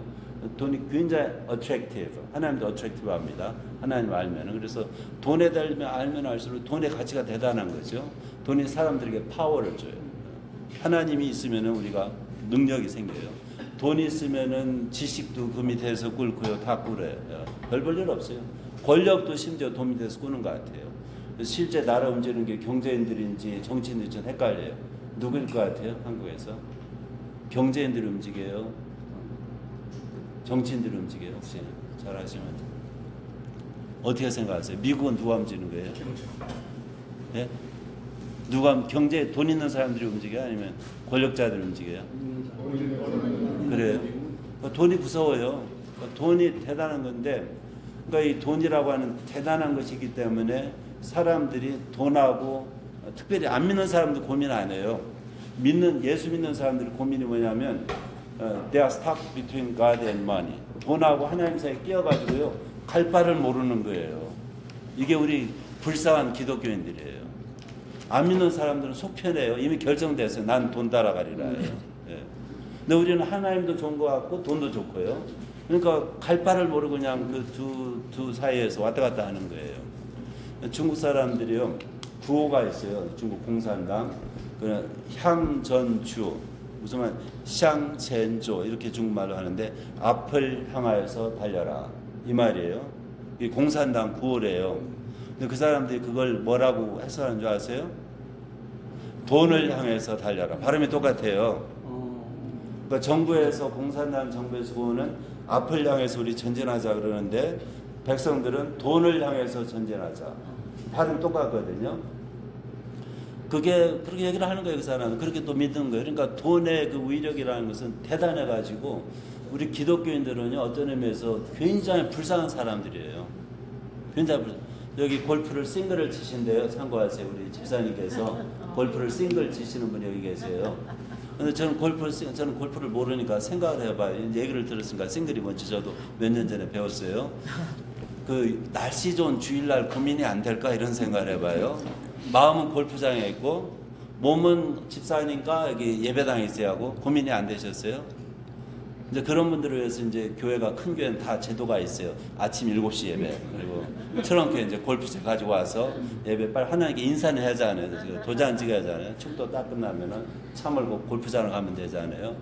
돈이 굉장히 attractive. 하나님도 attractive 합니다. 하나님 알면. 그래서 돈에 대해 알면 알수록 돈의 가치가 대단한 거죠. 돈이 사람들에게 파워를 줘요. 하나님이 있으면 우리가 능력이 생겨요. 돈이 있으면 지식도 그 밑에서 꿇고요. 다 꿇어요. 별 볼 일 없어요. 권력도 심지어 돈 밑에서 꾸는 것 같아요. 실제 나라 움직이는 게 경제인들인지 정치인들인지 헷갈려요. 누구일 것 같아요? 한국에서? 경제인들이 움직여요? 정치인들이 움직여요? 혹시 잘 아시면. 어떻게 생각하세요? 미국은 누가 움직이는 거예요? 네? 누가 경제 돈 있는 사람들이 움직여요? 아니면 권력자들이 움직여요? 그래요. 돈이 무서워요. 돈이 대단한 건데, 그러니까 이 돈이라고 하는 대단한 것이기 때문에 사람들이 돈하고 특별히 안 믿는 사람도 고민 안 해요. 예수 믿는 사람들이 고민이 뭐냐면 they are stuck between God and money. 돈하고 하나님 사이에 끼어가지고요 갈 바를 모르는 거예요. 이게 우리 불쌍한 기독교인들이에요. 안 믿는 사람들은 속 편해요. 이미 결정됐어요. 난 돈 따라가리라 해요. 예. 근데 우리는 하나님도 좋은 것 같고 돈도 좋고요. 그러니까 갈 바를 모르고 그냥 그 두 사이에서 왔다 갔다 하는 거예요. 중국 사람들이요 구호가 있어요. 중국 공산당 향전주 무슨 말 샹첸조 이렇게 중국말로 하는데 앞을 향하여서 달려라 이 말이에요. 이 공산당 구호래요. 근데 그 사람들이 그걸 뭐라고 해석하는 줄 아세요? 돈을 향해서 달려라. 발음이 똑같아요. 그러니까 정부에서 공산당 정부에서 구호는 앞을 향해서 우리 전진하자 그러는데 백성들은 돈을 향해서 전진하자. 발음 똑같거든요. 그게 그렇게 얘기를 하는 거예요. 그 사람은 그렇게 또 믿는 거예요. 그러니까 돈의 그 위력이라는 것은 대단해가지고 우리 기독교인들은요 어떤 의미에서 굉장히 불쌍한 사람들이에요. 굉장히 여기 골프를 싱글을 치신대요. 참고하세요. 우리 집사님께서 골프를 싱글 치시는 분이 여기 계세요. 근데 저는 골프를 모르니까 생각을 해봐요. 얘기를 들었으니까 싱글이 뭔지 저도 몇 년 전에 배웠어요. 그 날씨 좋은 주일날 고민이 안 될까 이런 생각을 해봐요. 마음은 골프장에 있고 몸은 집사니까 여기 예배당에 있어야 하고 고민이 안 되셨어요? 이제 그런 분들을 위해서 이제 교회가 큰 교회는 다 제도가 있어요. 아침 7시 예배 그리고 트렁크에 이제 골프채 가지고 와서 예배 빨리 하나님께 인사는 하잖아요. 도장 찍어야 하잖아요. 축도 딱 끝나면은 차 몰고 골프장을 가면 되잖아요.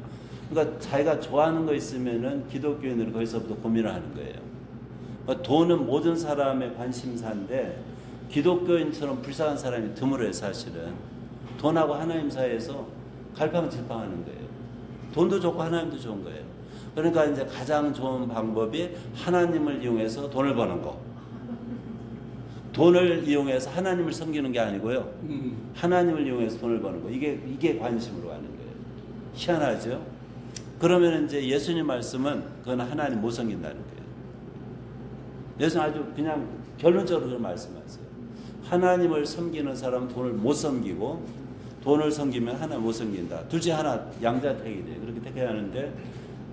그러니까 자기가 좋아하는 거 있으면은 기독교인들은 거기서부터 고민을 하는 거예요. 그러니까 돈은 모든 사람의 관심사인데 기독교인처럼 불쌍한 사람이 드물어요. 사실은 돈하고 하나님 사이에서 갈팡질팡하는 거예요. 돈도 좋고 하나님도 좋은 거예요. 그러니까 이제 가장 좋은 방법이 하나님을 이용해서 돈을 버는 거. 돈을 이용해서 하나님을 섬기는 게 아니고요. 하나님을 이용해서 돈을 버는 거. 이게 관심으로 가는 거예요. 희한하죠? 그러면 이제 예수님 말씀은 그건 하나님 못 섬긴다는 거예요. 예수는 아주 그냥 결론적으로 그런 말씀하세요. 하나님을 섬기는 사람은 돈을 못 섬기고 돈을 섬기면 하나님 못 섬긴다. 둘 중에 하나 양자택일이 돼요. 그렇게 택해야 하는데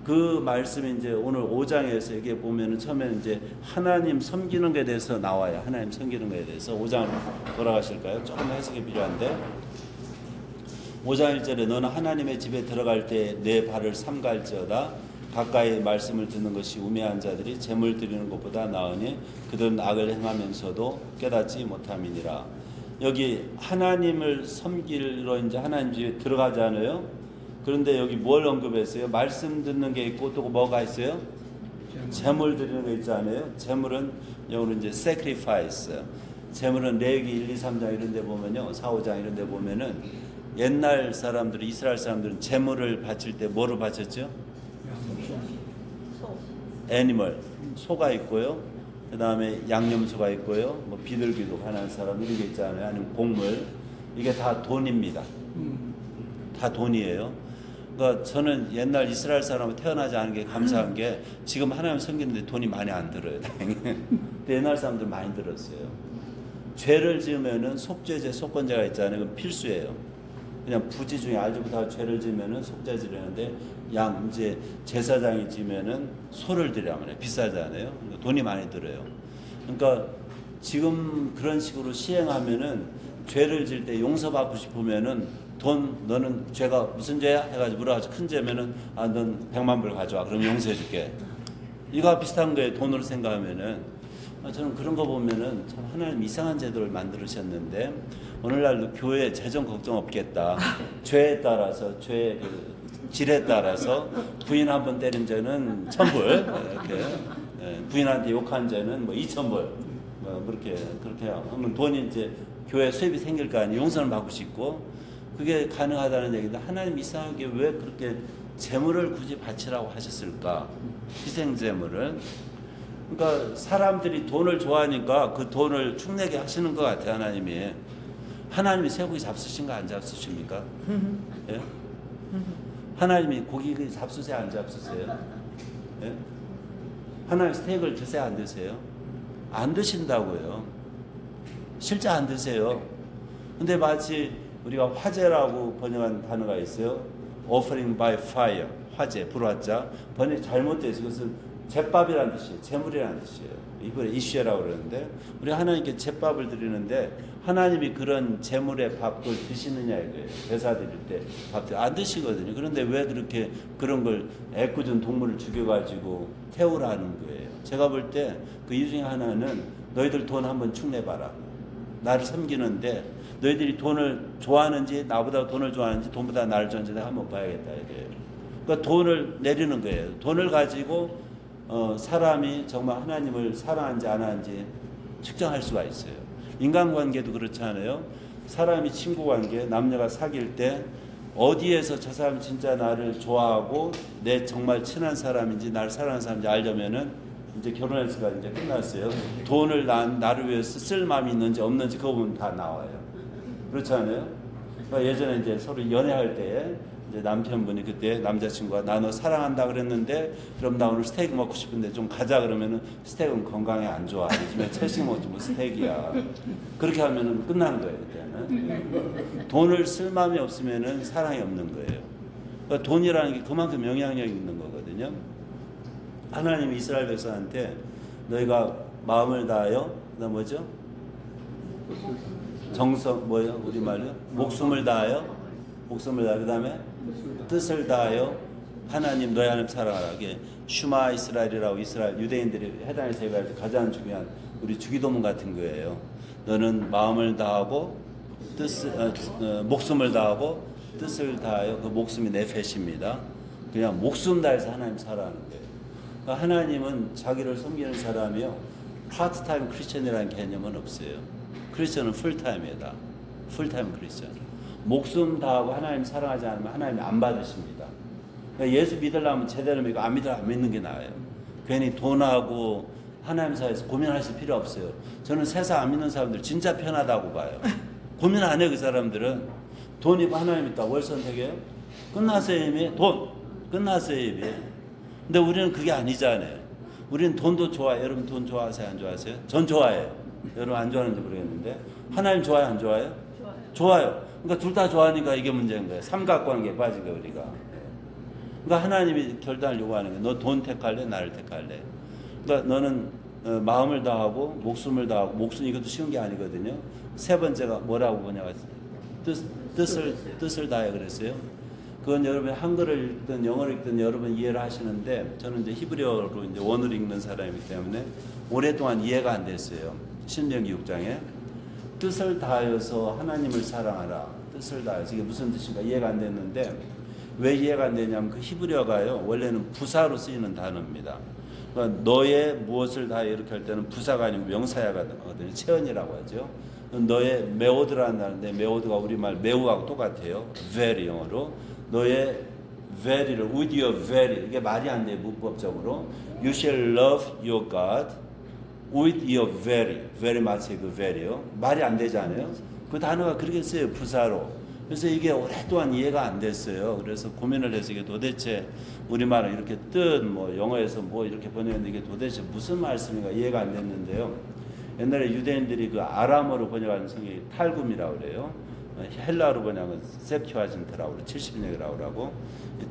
그 말씀이 이제 오늘 5장에서 여기에 보면은 처음에는 이제 하나님 섬기는 것에 대해서 나와요. 하나님 섬기는 것에 대해서 5장으로 돌아가실까요? 조금 해석이 필요한데 5장 1절에 너는 하나님의 집에 들어갈 때 내 발을 삼갈지어다. 가까이 말씀을 듣는 것이 우매한 자들이 재물 드리는 것보다 나으니 그들은 악을 행하면서도 깨닫지 못함이니라. 여기 하나님을 섬기러 이제 하나님 집에 들어가잖아요. 그런데 여기 뭘 언급했어요? 말씀 듣는 게 있고 또 뭐가 있어요? 재물 드리는 게 있잖아요. 재물은 영어로 이제 sacrifice. 재물은 레위기 1, 2, 3장 이런 데 보면요. 4, 5장 이런 데 보면은 옛날 사람들은 이스라엘 사람들은 재물을 바칠 때 뭐로 바쳤죠? 애니멀. 소가 있고요. 그 다음에 양념소가 있고요. 뭐 비둘기도 하는 사람 이런 게 있잖아요. 아니면 곡물. 이게 다 돈입니다. 다 돈이에요. 그러니까 저는 옛날 이스라엘 사람은 태어나지 않은 게 감사한 게 지금 하나님 섬기는데 돈이 많이 안 들어요. 다행히. 근데 옛날 사람들 많이 들었어요. 죄를 지으면은 속죄제, 속건제가 있잖아요. 그건 필수예요. 그냥 부지 중에 알지 못하고 죄를 지으면은 속죄제를 하는데 이제 제사장이 지면은 소를 드리라고 해요. 비싸잖아요. 그러니까 돈이 많이 들어요. 그러니까 지금 그런 식으로 시행하면은 죄를 질 때 용서받고 싶으면은 너는 죄가 무슨 죄야? 해가지고 물어가지고 큰 죄면은 넌 100만 불 가져와. 그럼 용서해줄게. 이거 비슷한 거예요. 돈으로 생각하면은. 저는 그런 거 보면은 참 하나님 이상한 제도를 만들으셨는데 오늘날도 교회 재정 걱정 없겠다. 죄에 따라서 죄의 그 질에 따라서 부인 한 번 때린 죄는 1000불 이렇게 부인한테 욕한 죄는 뭐 2000불 뭐 그렇게 하면 돈이 이제 교회 수입이 생길 거 아니에요. 용서를 받고 싶고 그게 가능하다는 얘기인데 하나님 이상하게 왜 그렇게 재물을 굳이 바치라고 하셨을까? 희생 재물을. 그러니까 사람들이 돈을 좋아하니까 그 돈을 축내게 하시는 것 같아요. 하나님이 쇠고기 잡수신 거 안 잡수십니까? 예? 하나님이 고기 잡수세요 안 잡수세요? 예? 하나님 스테이크를 드세요 안 드세요? 안 드신다고요. 실제 안 드세요. 근데 마치 우리가 화제라고 번역한 단어가 있어요. offering by fire, 화제, 불화자. 번역이 잘못되어 있어요. 그것은 제밥이라는 뜻이에요. 제물이라는 뜻이에요. 이번에 이슈라고 그러는데 우리 하나님께 제밥을 드리는데 하나님이 그런 제물의 밥을 드시느냐 이거예요. 제사 드릴 때 밥들 안 드시거든요. 그런데 왜 그렇게 그런 걸 애꿎은 동물을 죽여가지고 태우라는 거예요. 제가 볼 때 그 이유 중에 하나는 너희들 돈 한번 축내봐라. 나를 섬기는데 너희들이 돈을 좋아하는지 나보다 돈을 좋아하는지 돈보다 나를 좋아하는지 내가 한번 봐야겠다 이거예요. 그러니까 돈을 내리는 거예요. 돈을 가지고 사람이 정말 하나님을 사랑하는지 안 하는지 측정할 수가 있어요. 인간관계도 그렇지 않아요? 사람이 친구관계, 남녀가 사귈 때 어디에서 저 사람이 진짜 나를 좋아하고 내 정말 친한 사람인지 나를 사랑하는 사람인지 알려면은 이제 결혼해서가 이제 끝났어요. 돈을 나를 위해서 쓸 마음이 있는지 없는지 그거 보면 다 나와요. 그렇지 않아요? 그러니까 예전에 이제 서로 연애할 때에 이제 남편분이 그때 남자친구가 나 너 사랑한다 그랬는데 그럼 나 오늘 스테이크 먹고 싶은데 좀 가자 그러면은 스테이크는 건강에 안 좋아. 요즘에 채식 먹지 뭐 스테이크야. 그렇게 하면은 끝나는 거예요. 그때는. 돈을 쓸 마음이 없으면은 사랑이 없는 거예요. 그러니까 돈이라는 게 그만큼 영향력이 있는 거거든요. 하나님이 이스라엘 백성한테 너희가 마음을 다하여 그다음 뭐죠? 정성 뭐예요? 우리말로 목숨을 다하여 그다음에 뜻을 다하여 하나님 너희 하나님 사랑하라. 이게 슈마 이스라엘이라고 이스라엘 유대인들이 해당에서 제거할 때 가장 중요한 우리 주기도문 같은 거예요. 너는 마음을 다하고 목숨을 다하고 뜻을 다하여 그 목숨이 네페시입니다. 그냥 목숨 다해서 하나님 사랑하는 거예요. 그러니까 하나님은 자기를 섬기는 사람이요 파트타임 크리스천이라는 개념은 없어요. 크리스천은 풀타임이다. 풀타임 크리스천. 목숨 다하고 하나님 사랑하지 않으면 하나님이 안 받으십니다. 그러니까 예수 믿으려면 제대로 믿고 안 믿으려면 안 믿는 게 나아요. 괜히 돈하고 하나님 사이에서 고민하실 필요 없어요. 저는 세상 안 믿는 사람들 진짜 편하다고 봐요. 고민 안 해요. 그 사람들은. 돈 있고 하나님 있다. 뭘 선택해요? 끝났어요 이미. 돈. 끝났어요 이미. 근데 우리는 그게 아니잖아요. 우리는 돈도 좋아해요. 여러분 돈 좋아하세요? 안 좋아하세요? 전 좋아해요. 여러분 안 좋아하는지 모르겠는데 하나님 좋아요? 안 좋아해요? 좋아요. 그러니까 둘 다 좋아하니까 이게 문제인 거예요. 삼각관계에 빠진 거예요 우리가. 그러니까 하나님이 결단을 요구하는 거예요. 너 돈 택할래? 나를 택할래? 그러니까 너는 마음을 다하고 목숨을 다하고 목숨 이것도 쉬운 게 아니거든요. 세 번째가 뭐라고 번역했어요? 뜻을 다해 그랬어요. 그건 여러분이 한글을 읽든 영어를 읽든 여러분 이해를 하시는데 저는 이제 히브리어로 이제 원어를 읽는 사람이기 때문에 오랫동안 이해가 안 됐어요. 신명기 6장에 뜻을 다하여서 하나님을 사랑하라. 뜻을 다해서 이게 무슨 뜻인가 이해가 안 됐는데 왜 이해가 안 되냐면 그 히브리어가요 원래는 부사로 쓰이는 단어입니다. 그러니까 너의 무엇을 다해 이렇게 할 때는 부사가 아니고 명사야거든요. 체언이라고 하죠. 너의 메오드라는 단어인데 메오드가 우리말 매우하고 똑같아요. very 영어로 너의 very를 with your very 이게 말이 안 돼요. 문법적으로 you shall love your God with your very 마치 그 very요. 말이 안 되잖아요. 그 단어가 그렇게 써요. 부사로. 그래서 이게 오랫동안 이해가 안 됐어요. 그래서 고민을 해서 이게 도대체 우리말은 이렇게 뜻 뭐 영어에서 뭐 이렇게 번역했는데 이게 도대체 무슨 말씀인가 이해가 안 됐는데요. 옛날에 유대인들이 그 아람어로 번역하는 성경이 탈굼이라고 그래요. 헬라어로 번역은 셉튜아진트라고 그래요. 70년이라고 그러고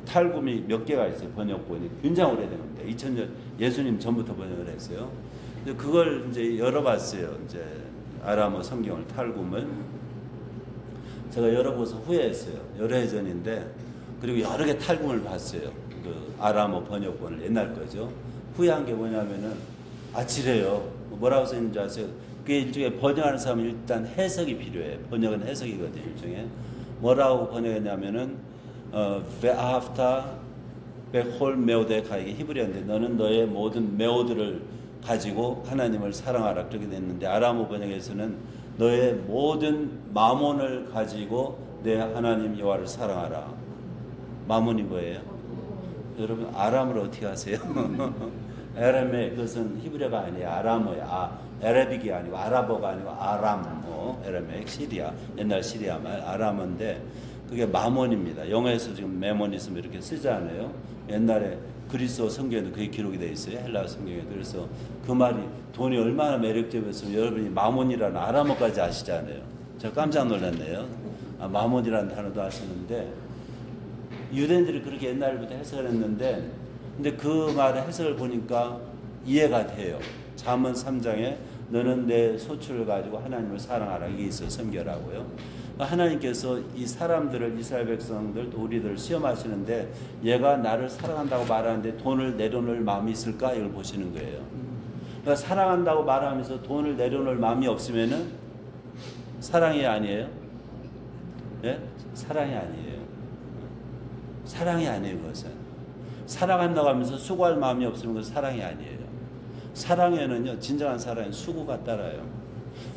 탈굼이 몇 개가 있어요. 번역본이 굉장히 오래된 겁니다. 2000년 예수님 전부터 번역을 했어요. 근데 그걸 이제 열어봤어요. 이제 아람어 성경을 탈굼을 제가 열어보서 후회했어요. 여러 해 전인데 그리고 여러 개 탈굼을 봤어요. 그 아람어 번역본을 옛날 거죠. 후회한 게 뭐냐면은 아찔해요. 뭐라고 써있는지 아세요? 그게 일종의 번역하는 사람은 일단 해석이 필요해요. 번역은 해석이거든요. 일종의 뭐라고 번역했냐면은 베아프타 베홀 메오데카 이게 히브리어인데 너는 너의 모든 메오드를 가지고 하나님을 사랑하라 그렇게 됐는데 아람어 번역에서는 너의 모든 마몬을 가지고 내 하나님 여호와를 사랑하라. 마몬이 뭐예요? 여러분 아람어를 어떻게 하세요? 에라메 그것은 히브리어가 아니에요. 아람어야. 에레빅이 아니고 아랍어가 아니고 아람 에라메 시리아 옛날 시리아 말 아람어인데 그 그게 마몬입니다. 영어에서 지금 메모니즘 이렇게 쓰지 않아요. 옛날에 그리스어 성경에도 그게 기록이 되어 있어요. 헬라 성경에도. 그래서 그 말이 돈이 얼마나 매력적이었으면 여러분이 마몬이라는 아람어까지 아시잖아요. 제가 깜짝 놀랐네요. 마몬이라는 단어도 아시는데 유대인들이 그렇게 옛날부터 해석을 했는데 근데 그 말의 해석을 보니까 이해가 돼요. 잠언 3장에 너는 내 소출을 가지고 하나님을 사랑하라. 이게 있어요. 섬겨라고요. 하나님께서 이 사람들을 이스라엘 백성들 또 우리들을 시험하시는데 얘가 나를 사랑한다고 말하는데 돈을 내려놓을 마음이 있을까? 이걸 보시는 거예요. 그러니까 사랑한다고 말하면서 돈을 내려놓을 마음이 없으면은 사랑이 아니에요? 예? 사랑이 아니에요. 사랑이 아니에요. 그것은 사랑한다고 하면서 수고할 마음이 없으면 그건 사랑이 아니에요. 사랑에는요 진정한 사랑은 수고가 따라요.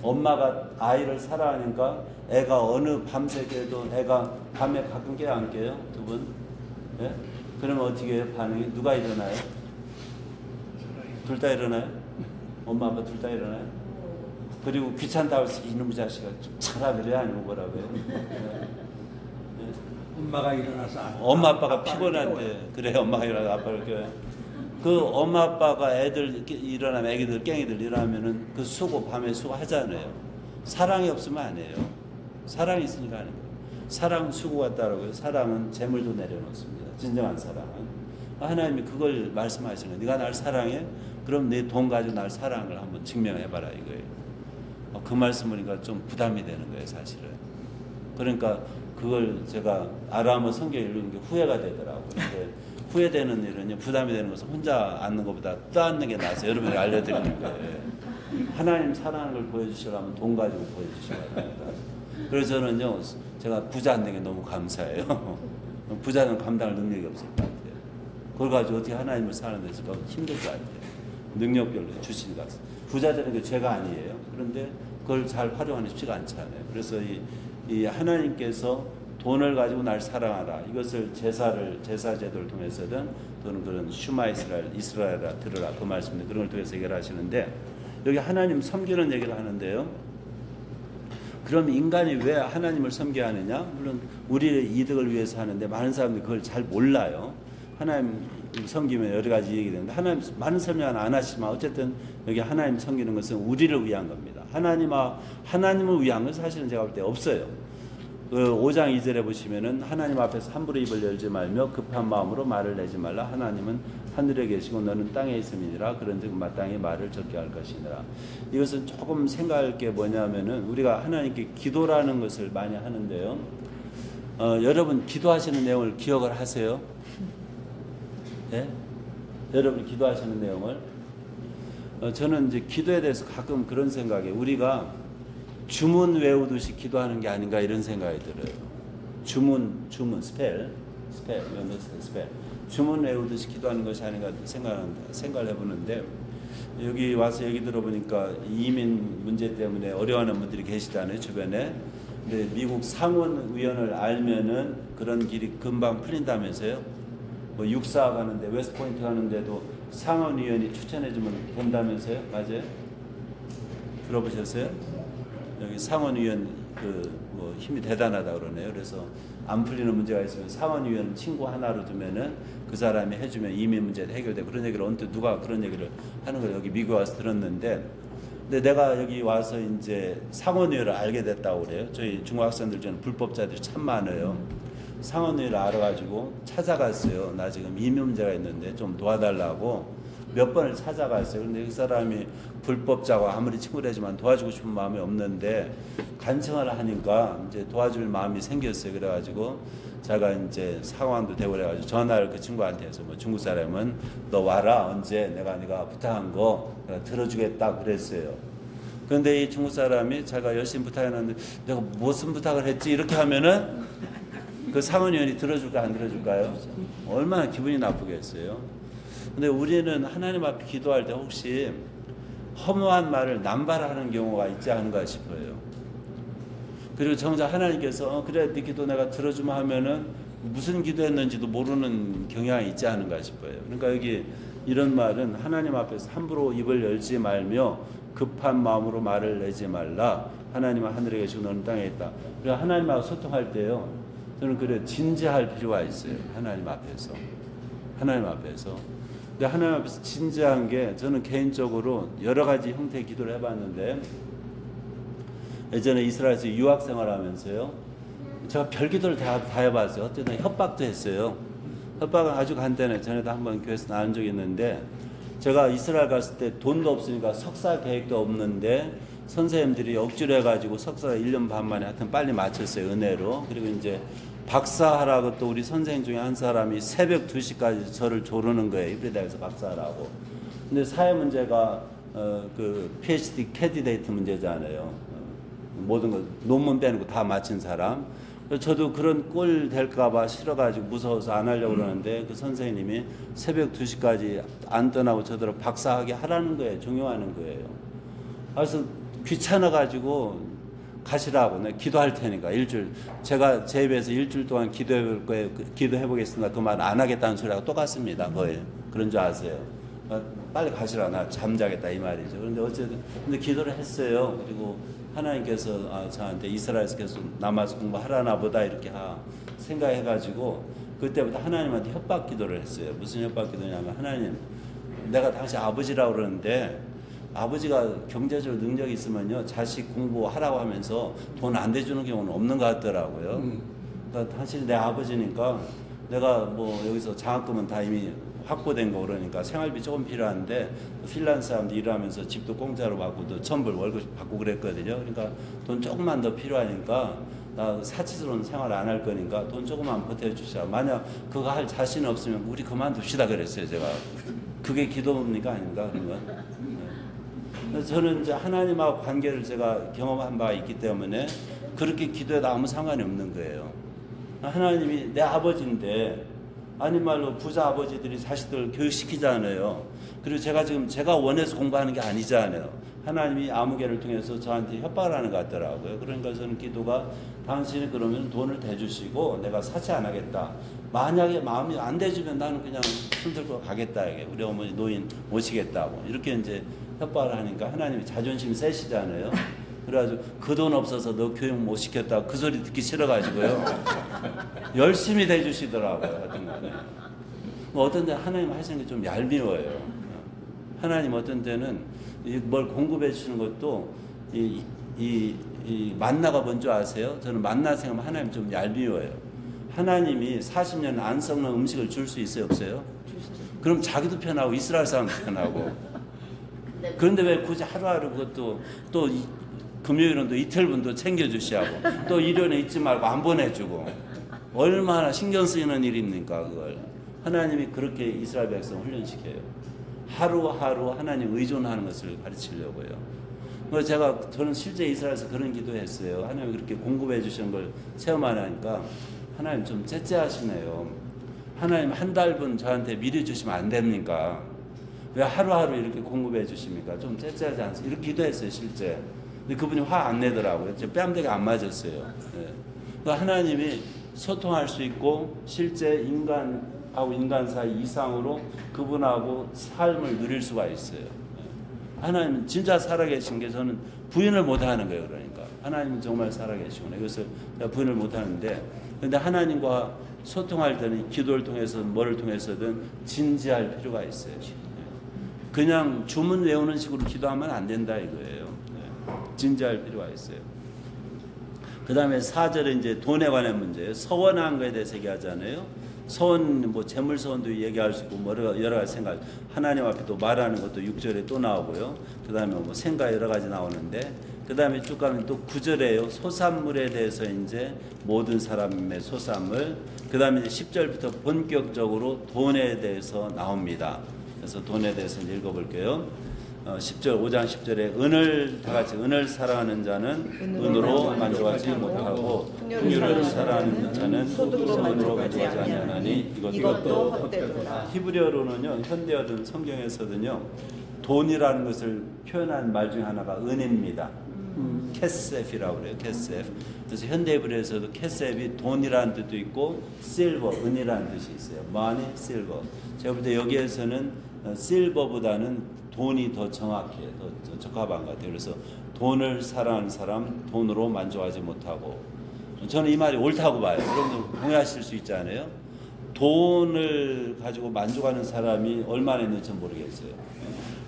엄마가 아이를 사랑하니까 애가 어느 밤새 깨도 애가 밤에 가끔 깨 안 깨요? 두 분? 예? 그러면 어떻게 해요? 반응이? 누가 일어나요? 둘 다 일어나요? 엄마 아빠 둘 다 일어나요? 그리고 귀찮다고 해서 이놈의 자식아 좀 자라 그래? 아니면 뭐라고요? 엄마가 일어나서 엄마 아빠가 피곤한데 그래 엄마가 일어나서 아빠를 껴요. 그 엄마 아빠가 애들 일어나면 애기들 깽이들 일어나면은 그 수고 밤에 수고 하잖아요. 사랑이 없으면 안 해요. 사랑이 있으니까 하는 거예요. 사랑 수고가 따르고요. 사랑은 재물도 내려놓습니다. 진정한 사랑은 하나님이 그걸 말씀하시는 거예요. 네가 날 사랑해? 그럼 내 돈 가지고 날 사랑을 한번 증명해봐라 이거예요. 그 말씀 보니까 좀 부담이 되는 거예요 사실은. 그러니까 그걸 제가 아람어 성경 읽는 게 후회가 되더라고요. 근데 후회되는 일은요, 부담이 되는 것은 혼자 앉는 것보다 떠앉는 게 나아서 여러분이 알려드리는 거예요. 하나님 사랑하는 걸 보여주시려면 돈 가지고 보여주셔야 됩니다. 그래서 저는요, 제가 부자 안 된 게 너무 감사해요. 부자는 감당할 능력이 없을 것 같아요. 그걸 가지고 어떻게 하나님을 사랑하는 데서 힘들 것 같아요. 능력별로 주신 것 같아요. 부자 되는 게 죄가 아니에요. 그런데 그걸 잘 활용하는 쉽지가 않잖아요. 그래서 이 하나님께서 돈을 가지고 날 사랑하라. 이것을 제사 제도를 통해서든 또는 그런 슈마 이스라엘아 들으라. 그 말씀인데 그런 걸 통해서 해결하시는데 여기 하나님 섬기는 얘기를 하는데요. 그럼 인간이 왜 하나님을 섬겨야 하느냐? 물론 우리의 이득을 위해서 하는데 많은 사람들이 그걸 잘 몰라요. 하나님 섬기면 여러 가지 얘기 되는데 하나님 많은 설명 안 하시지만 어쨌든 여기 하나님 섬기는 것은 우리를 위한 겁니다. 하나님을 위한 건 사실은 제가 볼 때 없어요. 그 5장 2절에 보시면은 하나님 앞에서 함부로 입을 열지 말며 급한 마음으로 말을 내지 말라. 하나님은 하늘에 계시고 너는 땅에 있음이니라. 그런즉 마땅히 말을 적게 할 것이니라. 이것은 조금 생각할 게 뭐냐면은 우리가 하나님께 기도라는 것을 많이 하는데요. 여러분 기도하시는 내용을 기억을 하세요? 예? 여러분 기도하시는 내용을 저는 이제 기도에 대해서 가끔 그런 생각이에요. 우리가 주문 외우듯이 기도하는 게 아닌가 이런 생각이 들어요. 주문 스펠 주문 외우듯이 기도하는 것이 아닌가 생각을 해보는데 여기 와서 얘기 들어보니까 이민 문제 때문에 어려워하는 분들이 계시잖아요 주변에. 근데 미국 상원의원을 알면은 그런 길이 금방 풀린다면서요. 뭐 육사 가는데 웨스트포인트 가는데도 상원의원이 추천해주면 된다면서요. 맞아요? 들어보셨어요? 여기 상원의원 뭐 힘이 대단하다 그러네요. 그래서 안 풀리는 문제가 있으면 상원의원 친구 하나로 두면은 그 사람이 해주면 이민 문제도 해결되고 그런 얘기를 언뜻 누가 그런 얘기를 하는 걸 여기 미국에 와서 들었는데 근데 내가 여기 와서 이제 상원의원을 알게 됐다고 그래요. 저희 중학생들 중에 불법자들이 참 많아요. 상원의원을 알아가지고 찾아갔어요. 나 지금 이민 문제가 있는데 좀 도와달라고 몇 번을 찾아갔어요. 근데 그 사람이 불법자고 아무리 친구라지만 도와주고 싶은 마음이 없는데 간청을 하니까 이제 도와줄 마음이 생겼어요. 그래가지고 제가 이제 상황도 되고 그래가지고 전화를 그 친구한테 해서 뭐 중국 사람은 너 와라 언제 네가 부탁한 거 내가 들어주겠다 그랬어요. 그런데 이 중국 사람이 제가 열심히 부탁했는데 내가 무슨 부탁을 했지 이렇게 하면은 그 상원의원이 들어줄까 안 들어줄까요? 얼마나 기분이 나쁘겠어요. 근데 우리는 하나님 앞에 기도할 때 혹시 허무한 말을 남발하는 경우가 있지 않은가 싶어요. 그리고 정작 하나님께서 그래 네 기도 내가 들어주면 하면은 무슨 기도했는지도 모르는 경향이 있지 않은가 싶어요. 그러니까 여기 이런 말은 하나님 앞에서 함부로 입을 열지 말며 급한 마음으로 말을 내지 말라. 하나님은 하늘에 계시고 너는 땅에 있다. 그리고 하나님하고 소통할 때요. 저는 그래 진지할 필요가 있어요. 하나님 앞에서. 하나님 앞에서. 근데 하나님 앞에서 진지한 게 저는 개인적으로 여러 가지 형태의 기도를 해봤는데 예전에 이스라엘에서 유학 생활하면서요. 제가 별 기도를 다 해봤어요. 어떤 날 협박도 했어요. 협박은 아주 간단해. 전에도 한번 교회에서 나눈 적이 있는데 제가 이스라엘 갔을 때 돈도 없으니까 석사 계획도 없는데 선생님들이 억지로 해가지고 석사 1년 반 만에 하여튼 빨리 마쳤어요. 은혜로. 그리고 이제 박사하라고 또 우리 선생님 중에 한 사람이 새벽 2시까지 저를 조르는 거예요. 이브리다에서 박사하라고. 근데 사회 문제가 그 PhD 캐디데이트 문제잖아요. 모든 거 논문 빼는 거 다 마친 사람. 저도 그런 꼴 될까봐 싫어가지고 무서워서 안 하려고 그러는데 그 선생님이 새벽 2시까지 안 떠나고 저더러 박사하게 하라는 거예요. 종용하는 거예요. 그래서 귀찮아가지고 가시라고 내가 기도할 테니까 일주일 제가 제 입에서 일주일 동안 기도해볼 거예요. 기도해보겠습니다. 그 말 안 하겠다는 소리하고 똑같습니다. 거의 그런 줄 아세요. 빨리 가시라 나 잠자겠다 이 말이죠. 그런데 어쨌든 근데 기도를 했어요. 그리고 하나님께서 저한테 이스라엘에서 계속 남아서 공부하라나 보다 이렇게 생각해가지고 그때부터 하나님한테 협박 기도를 했어요. 무슨 협박 기도냐면 하나님 내가 당시 아버지라고 그러는데 아버지가 경제적으로 능력이 있으면요 자식 공부하라고 하면서 돈 안 대주는 경우는 없는 것 같더라고요. 그러니까 당신이 내 아버지니까 내가 뭐 여기서 장학금은 다 이미 확보된 거 그러니까 생활비 조금 필요한데 핀란드 사람들 일하면서 집도 공짜로 받고 또 천불 월급 받고 그랬거든요. 그러니까 돈 조금만 더 필요하니까 나 사치스러운 생활 안 할 거니까 돈 조금만 보태주시라. 만약 그거 할 자신 없으면 우리 그만둡시다 그랬어요. 제가 그게 기도입니까 아닌가 그러면. 저는 이제 하나님하고 관계를 제가 경험한 바가 있기 때문에 그렇게 기도해도 아무 상관이 없는 거예요. 하나님이 내 아버지인데 아니 말로 부자 아버지들이 자식들 교육시키잖아요. 그리고 제가 원해서 공부하는 게 아니잖아요. 하나님이 아무개를 통해서 저한테 협박을 하는 것 같더라고요. 그러니까 저는 기도가 당신이 그러면 돈을 대주시고 내가 사치 안 하겠다. 만약에 마음이 안 대주면 나는 그냥 손 들고 가겠다. 이게 우리 어머니 노인 모시겠다고 이렇게 이제 협박을 하니까 하나님이 자존심이 세시잖아요. 그래가지고 그 돈 없어서 너 교육 못 시켰다 그 소리 듣기 싫어가지고요. 열심히 대주시더라고요. 하여튼 간에. 어떤 데 하나님 하시는 게 좀 얄미워요. 하나님 어떤 때는 뭘 공급해 주시는 것도 이 만나가 뭔지 아세요? 저는 만나 생각하면 하나님 좀 얄미워요. 하나님이 40년 안 썩는 음식을 줄 수 있어요? 없어요? 그럼 자기도 편하고 이스라엘 사람도 편하고 그런데 왜 굳이 하루하루 그것도 또 금요일은 또 이틀분도 챙겨주시하고 또 일요일에 잊지 말고 안 보내주고 얼마나 신경 쓰이는 일입니까 그걸. 하나님이 그렇게 이스라엘 백성 훈련시켜요. 하루하루 하나님 의존하는 것을 가르치려고요. 그래서 저는 실제 이스라엘에서 그런 기도했어요. 하나님이 그렇게 공급해 주시는 걸 체험하니까 하나님 좀 째째하시네요. 하나님 한 달분 저한테 미리 주시면 안 됩니까? 왜 하루하루 이렇게 공급해 주십니까? 좀 째째하지 않습니까? 이렇게 기도했어요 실제. 근데 그분이 화 안 내더라고요. 뺨대가 안 맞았어요. 네. 그러니까 하나님이 소통할 수 있고 실제 인간하고 인간 사이 이상으로 그분하고 삶을 누릴 수가 있어요. 하나님 진짜 살아계신 게 저는 부인을 못하는 거예요. 그러니까 하나님은 정말 살아계시구나. 그래서 내가 부인을 못하는데 그런데 하나님과 소통할 때는 기도를 통해서 뭐를 통해서든 진지할 필요가 있어요. 그냥 주문 외우는 식으로 기도하면 안 된다 이거예요. 진지할 필요가 있어요. 그 다음에 4절에 이제 돈에 관한 문제예요. 서원한 거에 대해서 얘기하잖아요. 서원, 뭐 재물 서원도 얘기할 수 있고, 뭐 여러 가지 생각. 하나님 앞에 또 말하는 것도 6절에 또 나오고요. 그 다음에 뭐 생각 여러 가지 나오는데, 그 다음에 쭉 가면 또 9절에요. 소산물에 대해서 이제 모든 사람의 소산물. 그 다음에 이제 10절부터 본격적으로 돈에 대해서 나옵니다. 그래서 돈에 대해서 읽어볼게요. 10절, 5장 10절에 은을 다 같이 은을 사랑하는 자는 은으로 만족하지 못하고 풍요를 사랑하는 자는 소득으로 만족하지 아니하나니 이것도 헛되도다. 히브리어로는요, 현대어든 성경에서든요, 돈이라는 것을 표현한 말 중에 하나가 은입니다. 캐셉이라고 그래요. 캐셉. 그래서 현대 히브리어에서도 캐셉이 돈이라는 뜻도 있고 실버, 은이라는 뜻이 있어요. money, silver. 제가 볼 때 여기에서는 실버보다는 돈이 더 정확해요. 더 적합한 것 같아요. 그래서 돈을 사랑하는 사람, 돈으로 만족하지 못하고 저는 이 말이 옳다고 봐요. 여러분도 동의하실 수 있지 않아요? 돈을 가지고 만족하는 사람이 얼마나 있는지 모르겠어요.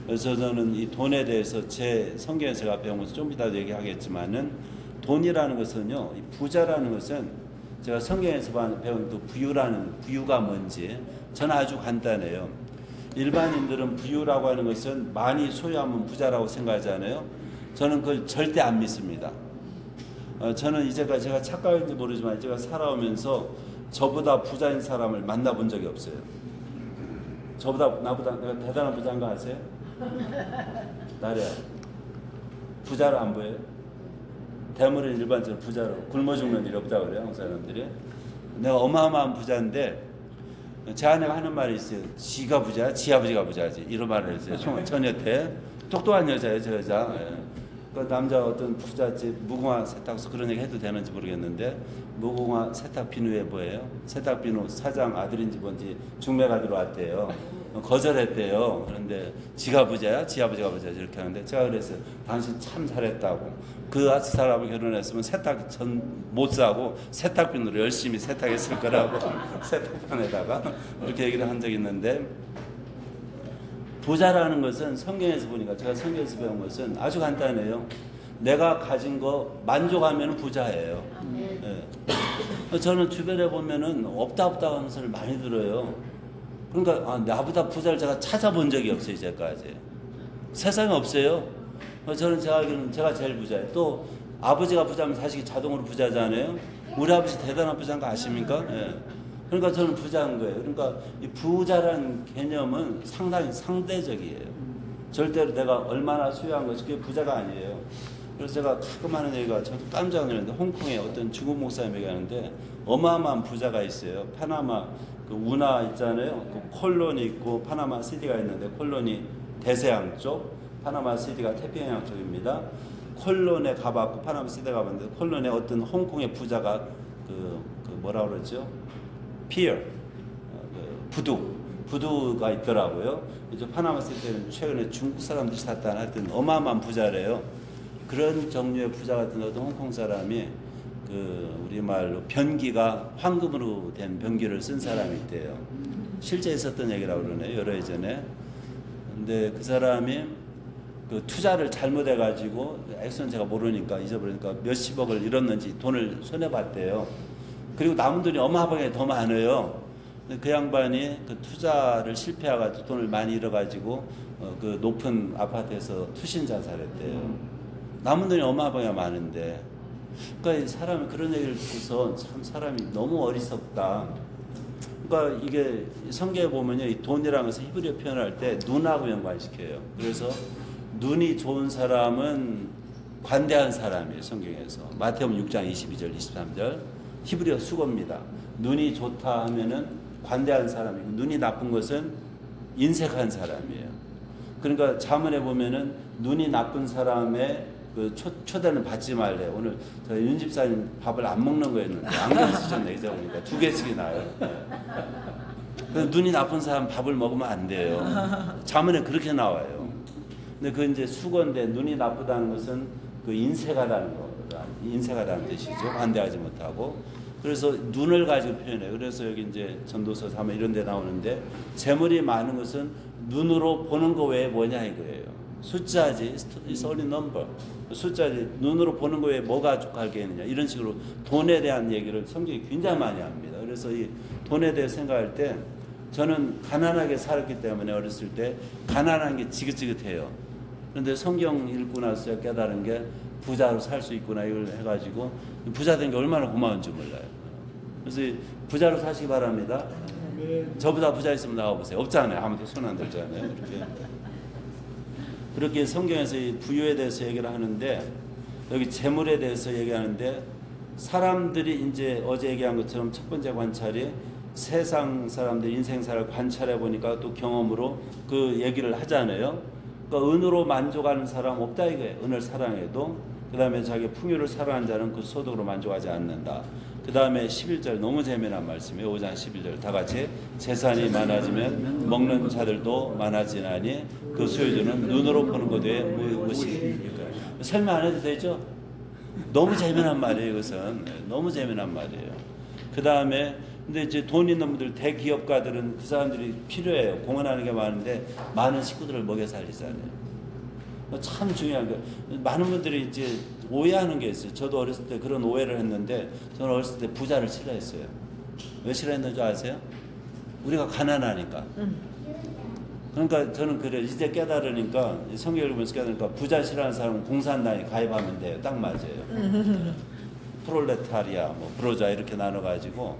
그래서 저는 이 돈에 대해서 제 성경에서 제가 배운 것을 좀 이따 얘기하겠지만은 돈이라는 것은요, 이 부자라는 것은 제가 성경에서 배운 그 부유가 뭔지 저는 아주 간단해요. 일반인들은 부유라고 하는 것은 많이 소유하면 부자라고 생각하잖아요. 저는 그걸 절대 안 믿습니다. 저는 이제까지 제가 착각인지 모르지만 제가 살아오면서 저보다 부자인 사람을 만나본 적이 없어요. 나보다 내가 대단한 부자인 거 아세요? 나래야. 부자로 안 보여요? 대물은 일반적으로 부자로 굶어 죽는 일 없다고 그래요, 한국 사람들이. 내가 어마어마한 부자인데 제 아내가 하는 말이 있어요. 지가 부자야, 지 아버지가 부자지. 이런 말을 했어요. 처녀 때. 똑똑한 여자예요, 저 여자. 예. 그 남자 어떤 부잣집 무궁화 세탁소 그런 얘기 해도 되는지 모르겠는데 무궁화 세탁 비누에 뭐예요? 세탁 비누 사장 아들인지 뭔지 중매가 들어왔대요. 거절했대요. 그런데 지가 부자야? 지 아버지가 부자지? 이렇게 하는데 제가 그랬어요. 당신 참 잘했다고. 그 사람하고 결혼했으면 세탁 전 못 사고 세탁 비누로 열심히 세탁했을 거라고 세탁판에다가 이렇게 얘기를 한 적이 있는데 부자라는 것은 성경에서 보니까 제가 성경에서 배운 것은 아주 간단해요. 내가 가진 거 만족하면 부자예요. 네. 저는 주변에 보면은 없다 하는 소리를 많이 들어요. 그러니까 나보다 부자를 제가 찾아본 적이 없어요, 이제까지. 세상에 없어요. 저는 제가 알기로는 제가 제일 부자예요. 또 아버지가 부자면 사실 자동으로 부자잖아요. 우리 아버지 대단한 부자인 거 아십니까? 네. 그러니까 저는 부자인 거예요. 그러니까 이 부자라는 개념은 상당히 상대적이에요. 절대로 내가 얼마나 소유한 것이 그게 부자가 아니에요. 그래서 제가 가끔 하는 얘기가 저도 깜짝 놀랐는데 홍콩에 어떤 중국 목사님 얘기하는데 어마어마한 부자가 있어요. 파나마 그 운하 있잖아요. 그 콜론이 있고 파나마 시티가 있는데 콜론이 대서양 쪽, 파나마 시티가 태평양 쪽입니다. 콜론에 가봤고 파나마 시티에 가봤는데 콜론에 어떤 홍콩의 부자가 그 뭐라 그러죠? 피어, 부두가 있더라고요. 이제 파나마 시티는 최근에 중국 사람들이 샀다는 하여튼 어마어마한 부자래요. 그런 종류의 부자 같은 어떤 홍콩 사람이 우리말로 변기가 황금으로 된 변기를 쓴 사람이 있대요. 실제 있었던 얘기라고 그러네요. 여러 해 전에. 근데 그 사람이 그 투자를 잘못해가지고 액수는 제가 모르니까 잊어버리니까 몇십억을 잃었는지 돈을 손해봤대요. 그리고 남은 돈이 어마어마하게 더 많아요. 근데 그 양반이 그 투자를 실패해가지고 돈을 많이 잃어가지고 그 높은 아파트에서 투신 자살했대요. 남은 돈이 어마어마하게 많은데, 그러니까 사람이 그런 얘기를 듣고서 참 사람이 너무 어리석다. 그러니까 이게 성경에 보면요, 이 돈이라는 것을 히브리어 표현할 때 눈하고 연관시켜요. 그래서 눈이 좋은 사람은 관대한 사람이에요, 성경에서. 마태복음 6장 22절, 23절. 히브리어 수고입니다. 눈이 좋다 하면은 관대한 사람이고, 눈이 나쁜 것은 인색한 사람이에요. 그러니까 자문에 보면은 눈이 나쁜 사람의 그 초대는 받지 말래요. 오늘 저희 윤 집사님 밥을 안 먹는 거였는데 안경 쓰셨네, 이제 보니까 2개씩이 나요. 그래서 눈이 나쁜 사람 밥을 먹으면 안 돼요. 자문에 그렇게 나와요. 근데 그 이제 수건데 눈이 나쁘다는 것은 그 인색하다는 거, 인색하다는 뜻이죠. 관대하지 못하고. 그래서 눈을 가지고 표현해요. 그래서 여기 이제 전도서 3회 이런 데 나오는데 재물이 많은 것은 눈으로 보는 거 외에 뭐냐 이거예요. 숫자지, it's only number. 숫자지, 눈으로 보는 거 외에 뭐가 족하게 있느냐. 이런 식으로 돈에 대한 얘기를 성경이 굉장히 많이 합니다. 그래서 이 돈에 대해 생각할 때 저는 가난하게 살았기 때문에 어렸을 때 가난한 게 지긋지긋해요. 그런데 성경 읽고 나서 깨달은 게 부자로 살 수 있구나 이걸 해가지고 부자 된 게 얼마나 고마운지 몰라요. 그래서 부자로 사시기 바랍니다. 저보다 부자 있으면 나와보세요. 없잖아요. 아무도 손 안 들잖아요. 그렇게 성경에서 이 부유에 대해서 얘기를 하는데 여기 재물에 대해서 얘기하는데 사람들이 이제 어제 얘기한 것처럼 첫 번째 관찰이 세상 사람들 인생사를 관찰해 보니까 또 경험으로 그 얘기를 하잖아요. 그러니까 은으로 만족하는 사람 없다 이거예요. 은을 사랑해도. 그 다음에 자기 풍요를 사랑하는 자는 그 소득으로 만족하지 않는다. 그 다음에 11절 너무 재미난 말씀이에요. 5장 11절 다 같이 재산이 많아지면 먹는 자들도 많아지나니 그 소유주는 눈으로 보는 것 외에 무엇입니까? 설명 안 해도 되죠? 너무 재미난 말이에요. 이것은 너무 재미난 말이에요. 그 다음에 근데 이제 돈 있는 분들 대기업가들은 그 사람들이 필요해요. 공헌하는 게 많은데 많은 식구들을 먹여 살리잖아요. 참 중요한 거. 많은 분들이 이제 오해하는 게 있어요. 저도 어렸을 때 그런 오해를 했는데 저는 어렸을 때 부자를 싫어했어요. 왜 싫어했는지 아세요? 우리가 가난하니까. 그러니까 저는 그래 이제 깨달으니까 성경을 보면서 깨달으니까 부자 싫어하는 사람은 공산당에 가입하면 돼요. 딱 맞아요. 프롤레타리아, 뭐 브로자 이렇게 나눠가지고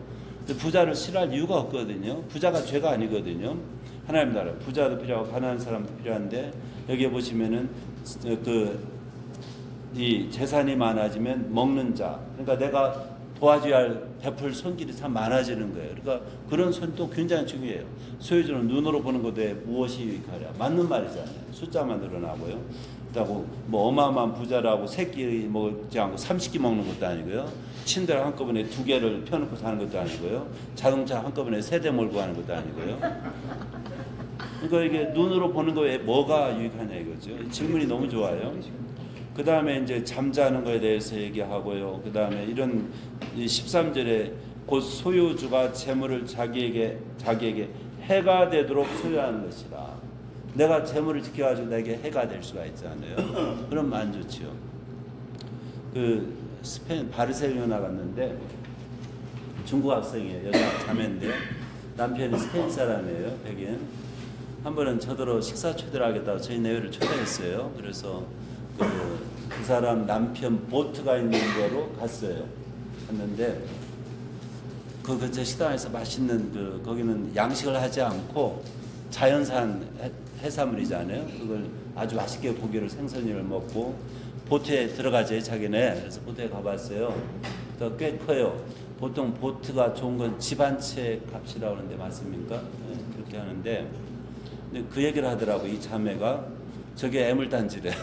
부자를 싫어할 이유가 없거든요. 부자가 죄가 아니거든요. 하나님 나라 부자도 필요하고 가난한 사람도 필요한데 여기에 보시면은 이 재산이 많아지면 먹는 자, 그러니까 내가 도와줘야 할 베풀 손길이 참 많아지는 거예요. 그러니까 그런 손도 굉장히 중요해요. 소유주는 눈으로 보는 것에 무엇이 유익하랴. 맞는 말이잖아요. 숫자만 늘어나고요. 그렇다고 뭐 어마어마한 부자라고 새끼 먹지 않고 30끼 먹는 것도 아니고요. 침대를 한꺼번에 2개를 펴놓고 사는 것도 아니고요. 자동차 한꺼번에 3대 몰고 가는 것도 아니고요. 그러니까 이게 눈으로 보는 거에 뭐가 유익하냐 이거죠. 질문이 너무 좋아요. 그 다음에 이제 잠자는 거에 대해서 얘기하고요. 그 다음에 이런 13절에 곧 소유주가 재물을 자기에게 해가 되도록 소유하는 것이라. 내가 재물을 지켜가지고 내게 해가 될 수가 있잖아요. 그럼 안 좋지요. 그 스페인 바르셀로나 나갔는데 중국 학생이에요. 여자 자매인데 남편이 스페인 사람이에요. 백인. 한 번은 저더러 식사 초대를 하겠다고 저희 내외를 초대했어요. 그래서 그 사람 남편 보트가 있는 데로 갔어요. 갔는데 그 근처 식당에서 맛있는 거기는 양식을 하지 않고 자연산 해산물이잖아요. 그걸 아주 맛있게 고기를 생선을 먹고 보트에 들어가죠. 자기네. 그래서 보트에 가봤어요. 꽤 커요. 보통 보트가 좋은 건 집 한 채 값이라고 하는데 맞습니까? 네, 그렇게 하는데 근데 그 얘기를 하더라고. 이 자매가 저게 애물단지래요.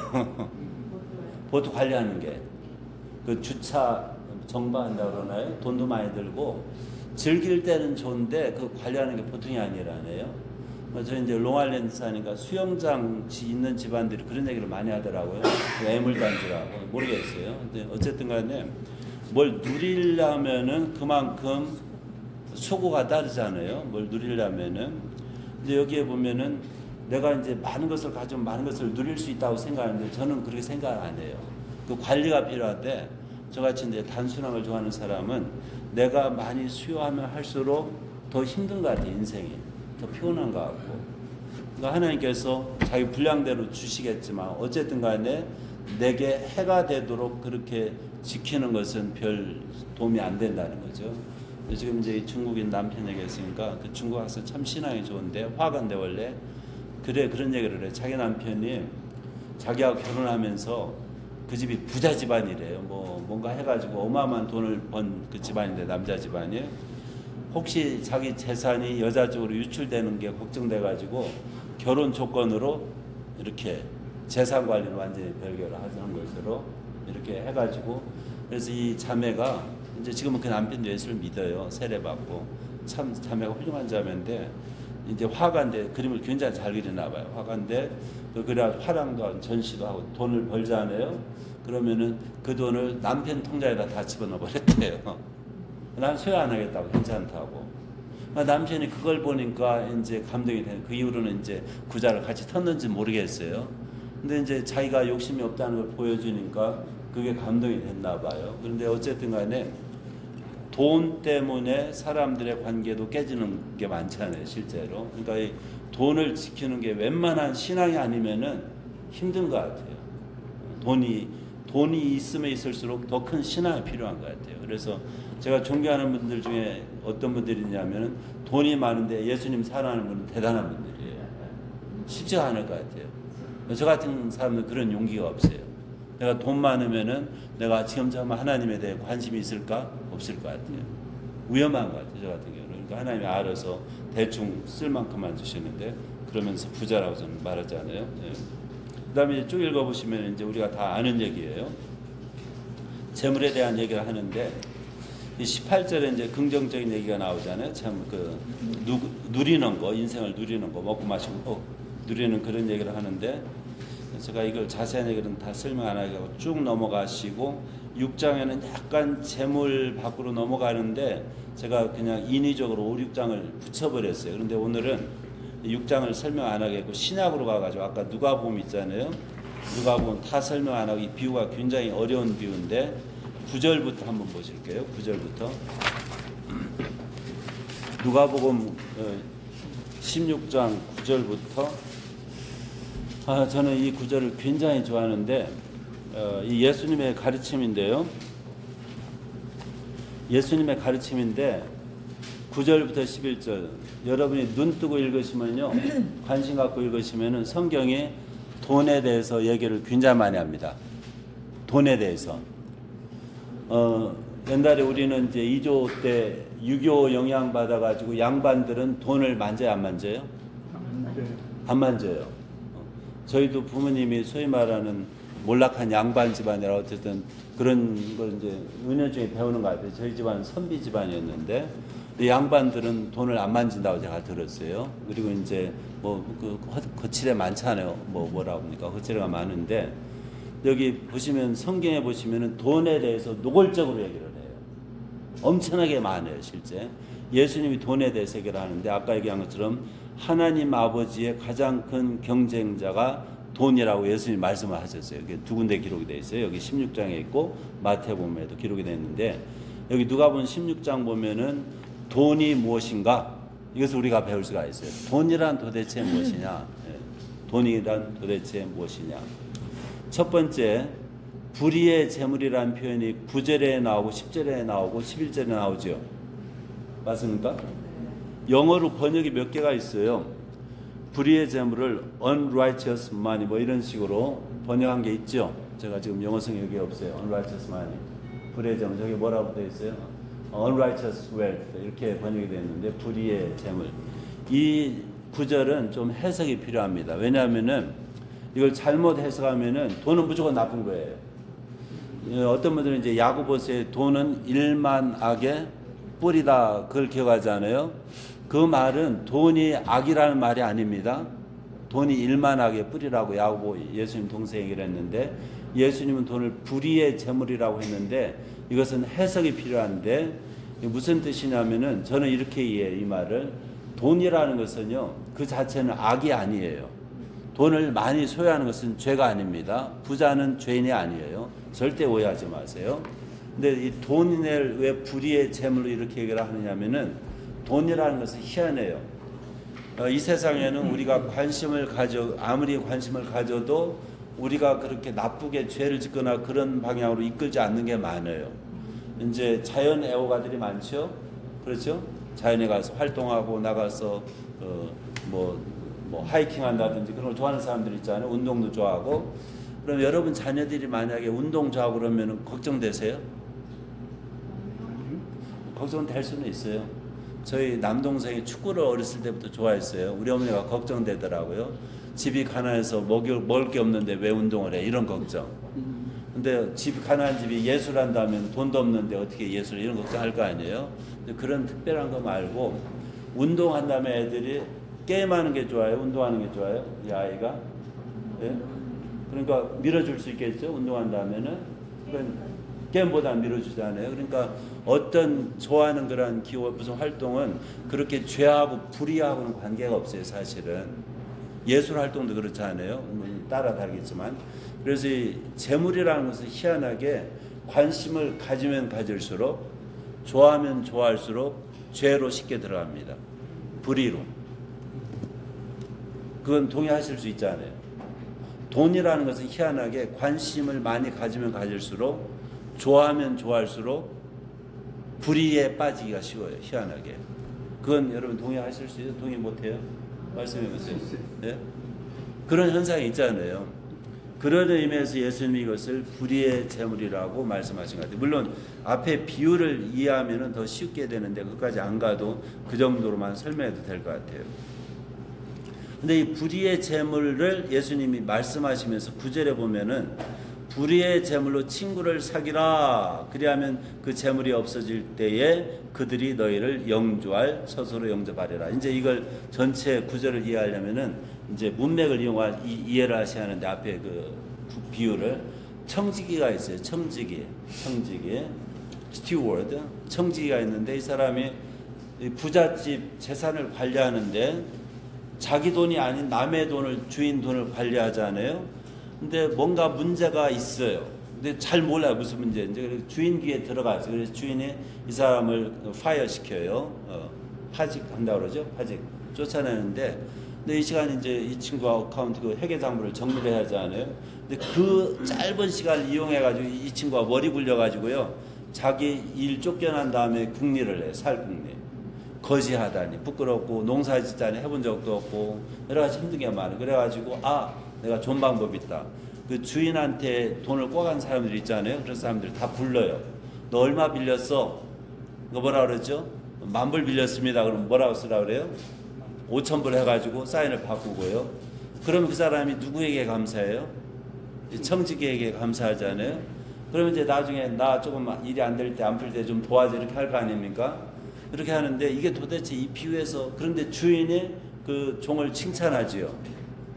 보트 관리하는 게 그 주차 정바한다고 그러나요? 돈도 많이 들고 즐길 때는 좋은데 그 관리하는 게 보통이 아니라네요. 저 이제 롱아일랜드 사니까 수영장 있는 집안들이 그런 얘기를 많이 하더라고요. 애물단지라고 모르겠어요. 근데 어쨌든 간에 뭘 누리려면은 그만큼 수고가 따르잖아요. 뭘 누리려면은. 근데 여기에 보면은 내가 이제 많은 것을 가지고 많은 것을 누릴 수 있다고 생각하는데 저는 그렇게 생각 안 해요. 그 관리가 필요한데 저같이 이제 단순함을 좋아하는 사람은 내가 많이 수요하면 할수록 더 힘든 것 같아요. 인생이 더 피곤한 것 같고. 그러니까 하나님께서 자기 분량대로 주시겠지만 어쨌든 간에 내게 해가 되도록 그렇게 지키는 것은 별 도움이 안 된다는 거죠. 지금 이제 중국인 남편 얘기했으니까 그 중국 학생 참 신앙이 좋은데 화가인데 원래 그래 그런 얘기를 해. 자기 남편이 자기하고 결혼하면서 그 집이 부자 집안이래요. 뭐 뭔가 해가지고 어마어마한 돈을 번 그 집안인데 남자 집안이 혹시 자기 재산이 여자 쪽으로 유출되는 게 걱정돼가지고 결혼 조건으로 이렇게 재산 관리를 완전히 별개로 하는 것으로 이렇게 해가지고 그래서 이 자매가 이제 지금은 그 남편도 예수를 믿어요. 세례받고 참 자매가 훌륭한 자매인데 이제 화가인데 그림을 굉장히 잘 그리나 봐요. 화가인데 그래야 화랑도 전시도 하고 돈을 벌잖아요. 그러면은 그 돈을 남편 통장에다 다 집어넣어 버렸대요. 난 소유 안 하겠다고 괜찮다고. 남편이 그걸 보니까 이제 감동이 되는 그 이후로는 이제 구자를 같이 텄는지 모르겠어요. 근데 이제 자기가 욕심이 없다는 걸 보여주니까 그게 감동이 됐나 봐요. 그런데 어쨌든 간에 돈 때문에 사람들의 관계도 깨지는 게 많잖아요, 실제로. 그러니까 이 돈을 지키는 게 웬만한 신앙이 아니면은 힘든 것 같아요. 돈이 있으면 있을수록 더 큰 신앙이 필요한 것 같아요. 그래서 제가 존경하는 분들 중에 어떤 분들이 있냐면은 돈이 많은데 예수님 사랑하는 분은 대단한 분들이에요. 쉽지가 않을 것 같아요. 저 같은 사람은 그런 용기가 없어요. 내가 돈 많으면은 내가 지금처럼 하나님에 대해 관심이 있을까? 없을 것 같아요. 위험한 것 같아요. 저 같은 경우는. 그러니까 하나님이 알아서 대충 쓸 만큼만 주시는데 그러면서 부자라고 저는 말하잖아요. 네. 그 다음에 쭉 읽어보시면 이제 우리가 다 아는 얘기예요. 재물에 대한 얘기를 하는데 이 18절에 이제 긍정적인 얘기가 나오잖아요. 참 누리는 거, 인생을 누리는 거, 먹고 마시고 누리는 그런 얘기를 하는데 제가 이걸 자세한 얘기는 다 설명 안 하고 쭉 넘어가시고 6장에는 약간 재물 밖으로 넘어가는데 제가 그냥 인위적으로 5, 6장을 붙여버렸어요. 그런데 오늘은 6장을 설명 안 하겠고 신약으로 가가지고 아까 누가복음 있잖아요. 누가복음 다 설명 안 하고 이 비유가 굉장히 어려운 비유인데 9절부터 한번 보실게요. 9절부터 누가복음 16장 9절부터 저는 이 구절을 굉장히 좋아하는데 이 예수님의 가르침인데요. 예수님의 가르침인데 9절부터 11절 여러분이 눈 뜨고 읽으시면요. 관심 갖고 읽으시면은 성경에 돈에 대해서 얘기를 굉장히 많이 합니다. 돈에 대해서. 옛날에 우리는 이제 2조 때 유교 영향 받아가지고 양반들은 돈을 만져요, 안 만져요? 안 만져요. 저희도 부모님이 소위 말하는 몰락한 양반 집안이라 어쨌든 그런 걸 이제 은연중에 배우는 것 같아요. 저희 집안은 선비 집안이었는데 양반들은 돈을 안 만진다고 제가 들었어요. 그리고 이제 뭐 그 거칠에 많잖아요. 뭐라고 합니까? 거칠에가 많은데 여기 보시면 성경에 보시면은 돈에 대해서 노골적으로 얘기를 해요. 엄청나게 많아요, 실제. 예수님이 돈에 대해서 얘기를 하는데 아까 얘기한 것처럼 하나님 아버지의 가장 큰 경쟁자가 돈이라고 예수님이 말씀을 하셨어요. 이게 두 군데 기록이 되어 있어요. 여기 16장에 있고 마태복음에도 기록이 되어 있는데 여기 누가복음 16장 보면은 돈이 무엇인가? 이것을 우리가 배울 수가 있어요. 돈이란 도대체 무엇이냐? 돈이란 도대체 무엇이냐? 첫 번째, 불의의 재물이라는 표현이 9절에 나오고 10절에 나오고 11절에 나오죠. 맞습니까? 영어로 번역이 몇 개가 있어요. 불의의 재물을 unrighteous money 뭐 이런 식으로 번역한 게 있죠. 제가 지금 영어성이 여기 없어요. unrighteous money. 불의의 재물. 저기 뭐라고 되어 있어요? unrighteous wealth 이렇게 번역이 되어 있는데 불의의 재물. 이 구절은 좀 해석이 필요합니다. 왜냐하면은 이걸 잘못 해석하면은 돈은 무조건 나쁜 거예요. 어떤 분들은 이제 야고보서에 돈은 일만 악의 뿌리다 그걸 기억하잖아요. 그 말은 돈이 악이라는 말이 아닙니다. 돈이 일만 악의 뿌리라고 야고보 예수님 동생 얘기를 했는데 예수님은 돈을 불의의 재물이라고 했는데 이것은 해석이 필요한데 무슨 뜻이냐면은 저는 이렇게 이해해요. 이 말을 돈이라는 것은요 그 자체는 악이 아니에요. 돈을 많이 소유하는 것은 죄가 아닙니다. 부자는 죄인이 아니에요. 절대 오해하지 마세요. 근데 이 돈을 왜 불의의 재물로 이렇게 얘기를 하느냐면은 돈이라는 것은 희한해요. 이 세상에는 우리가 아무리 관심을 가져도 우리가 그렇게 나쁘게 죄를 짓거나 그런 방향으로 이끌지 않는 게 많아요. 이제 자연 애호가들이 많죠. 그렇죠? 자연에 가서 활동하고 나가서 하이킹 한다든지 그런 걸 좋아하는 사람들 있잖아요. 운동도 좋아하고. 그럼 여러분 자녀들이 만약에 운동 좋아하고 그러면 걱정되세요? 걱정될 수는 있어요. 저희 남동생이 축구를 어렸을 때부터 좋아했어요. 우리 어머니가 걱정되더라고요. 집이 가난해서 먹을 게 없는데 왜 운동을 해? 이런 걱정. 근데 가난한 집이 예술한다면 돈도 없는데 어떻게 예술 이런 걱정할 거 아니에요? 근데 그런 특별한 거 말고 운동한다면 애들이 게임하는 게 좋아요? 운동하는 게 좋아요? 이 아이가? 예? 그러니까 밀어줄 수 있겠죠? 운동한다면은? 게임보다 밀어주잖아요. 그러니까 어떤 좋아하는 그런 무슨 활동은 그렇게 죄하고 불의하고는 관계가 없어요, 사실은. 예술 활동도 그렇지 않아요? 따라 다르겠지만. 그래서 이 재물이라는 것은 희한하게 관심을 가지면 가질수록 좋아하면 좋아할수록 죄로 쉽게 들어갑니다. 불의로. 그건 동의하실 수 있잖아요. 돈이라는 것은 희한하게 관심을 많이 가지면 가질수록 좋아하면 좋아할수록 불의에 빠지기가 쉬워요. 희한하게. 그건 여러분 동의하실 수 있어요? 동의 못해요? 말씀해 보세요. 네? 그런 현상이 있잖아요. 그런 의미에서 예수님이 이것을 불의의 재물이라고 말씀하신 것 같아요. 물론 앞에 비유를 이해하면 더 쉽게 되는데 그것까지 안 가도 그 정도로만 설명해도 될 것 같아요. 근데 이 불의의 재물을 예수님이 말씀하시면서 9절에 보면은 불의의 재물로 친구를 사귀라. 그리하면 그 재물이 없어질 때에 그들이 너희를 영주할 서서로 영접하리라. 이제 이걸 전체 구절을 이해하려면은 이제 문맥을 이해를 하셔야 하는데 앞에 그 비유를 청지기가 있어요. 청지기. 스튜어드. 청지기가 있는데 이 사람이 부잣집 재산을 관리하는데 자기 돈이 아닌 남의 돈을, 주인 돈을 관리하잖아요. 근데 뭔가 문제가 있어요. 근데 잘 몰라요. 무슨 문제인지. 그래서 주인 귀에 들어가서 그래서 주인이 이 사람을 파이어 시켜요. 파직한다고 그러죠. 파직. 쫓아내는데 근데 이 시간 이제 이 친구 어카운트 그 회계장부를 정리를 해야 하잖아요. 근데 그 짧은 시간을 이용해가지고 이 친구가 머리 굴려가지고요. 자기 일 쫓겨난 다음에 국리를 해요. 살국리. 거지하다니 부끄럽고 농사 짓자니 해본 적도 없고 여러 가지 힘든 게 많아요. 그래가지고 내가 좋은 방법이 있다. 그 주인한테 돈을 꿔간 사람들 있잖아요. 그런 사람들 다 불러요. 너 얼마 빌렸어? 너 뭐라 그러죠? 10,000불 빌렸습니다. 그럼 뭐라고 쓰라 그래요? 5,000불 해가지고 사인을 바꾸고요. 그러면 그 사람이 누구에게 감사해요? 청지기에게 감사하잖아요. 그러면 이제 나중에 나 조금 일이 안 될 때 안 풀 때 좀 도와줘 이렇게 할 거 아닙니까? 이렇게 하는데 이게 도대체 이 비유에서 그런데 주인이 그 종을 칭찬하지요.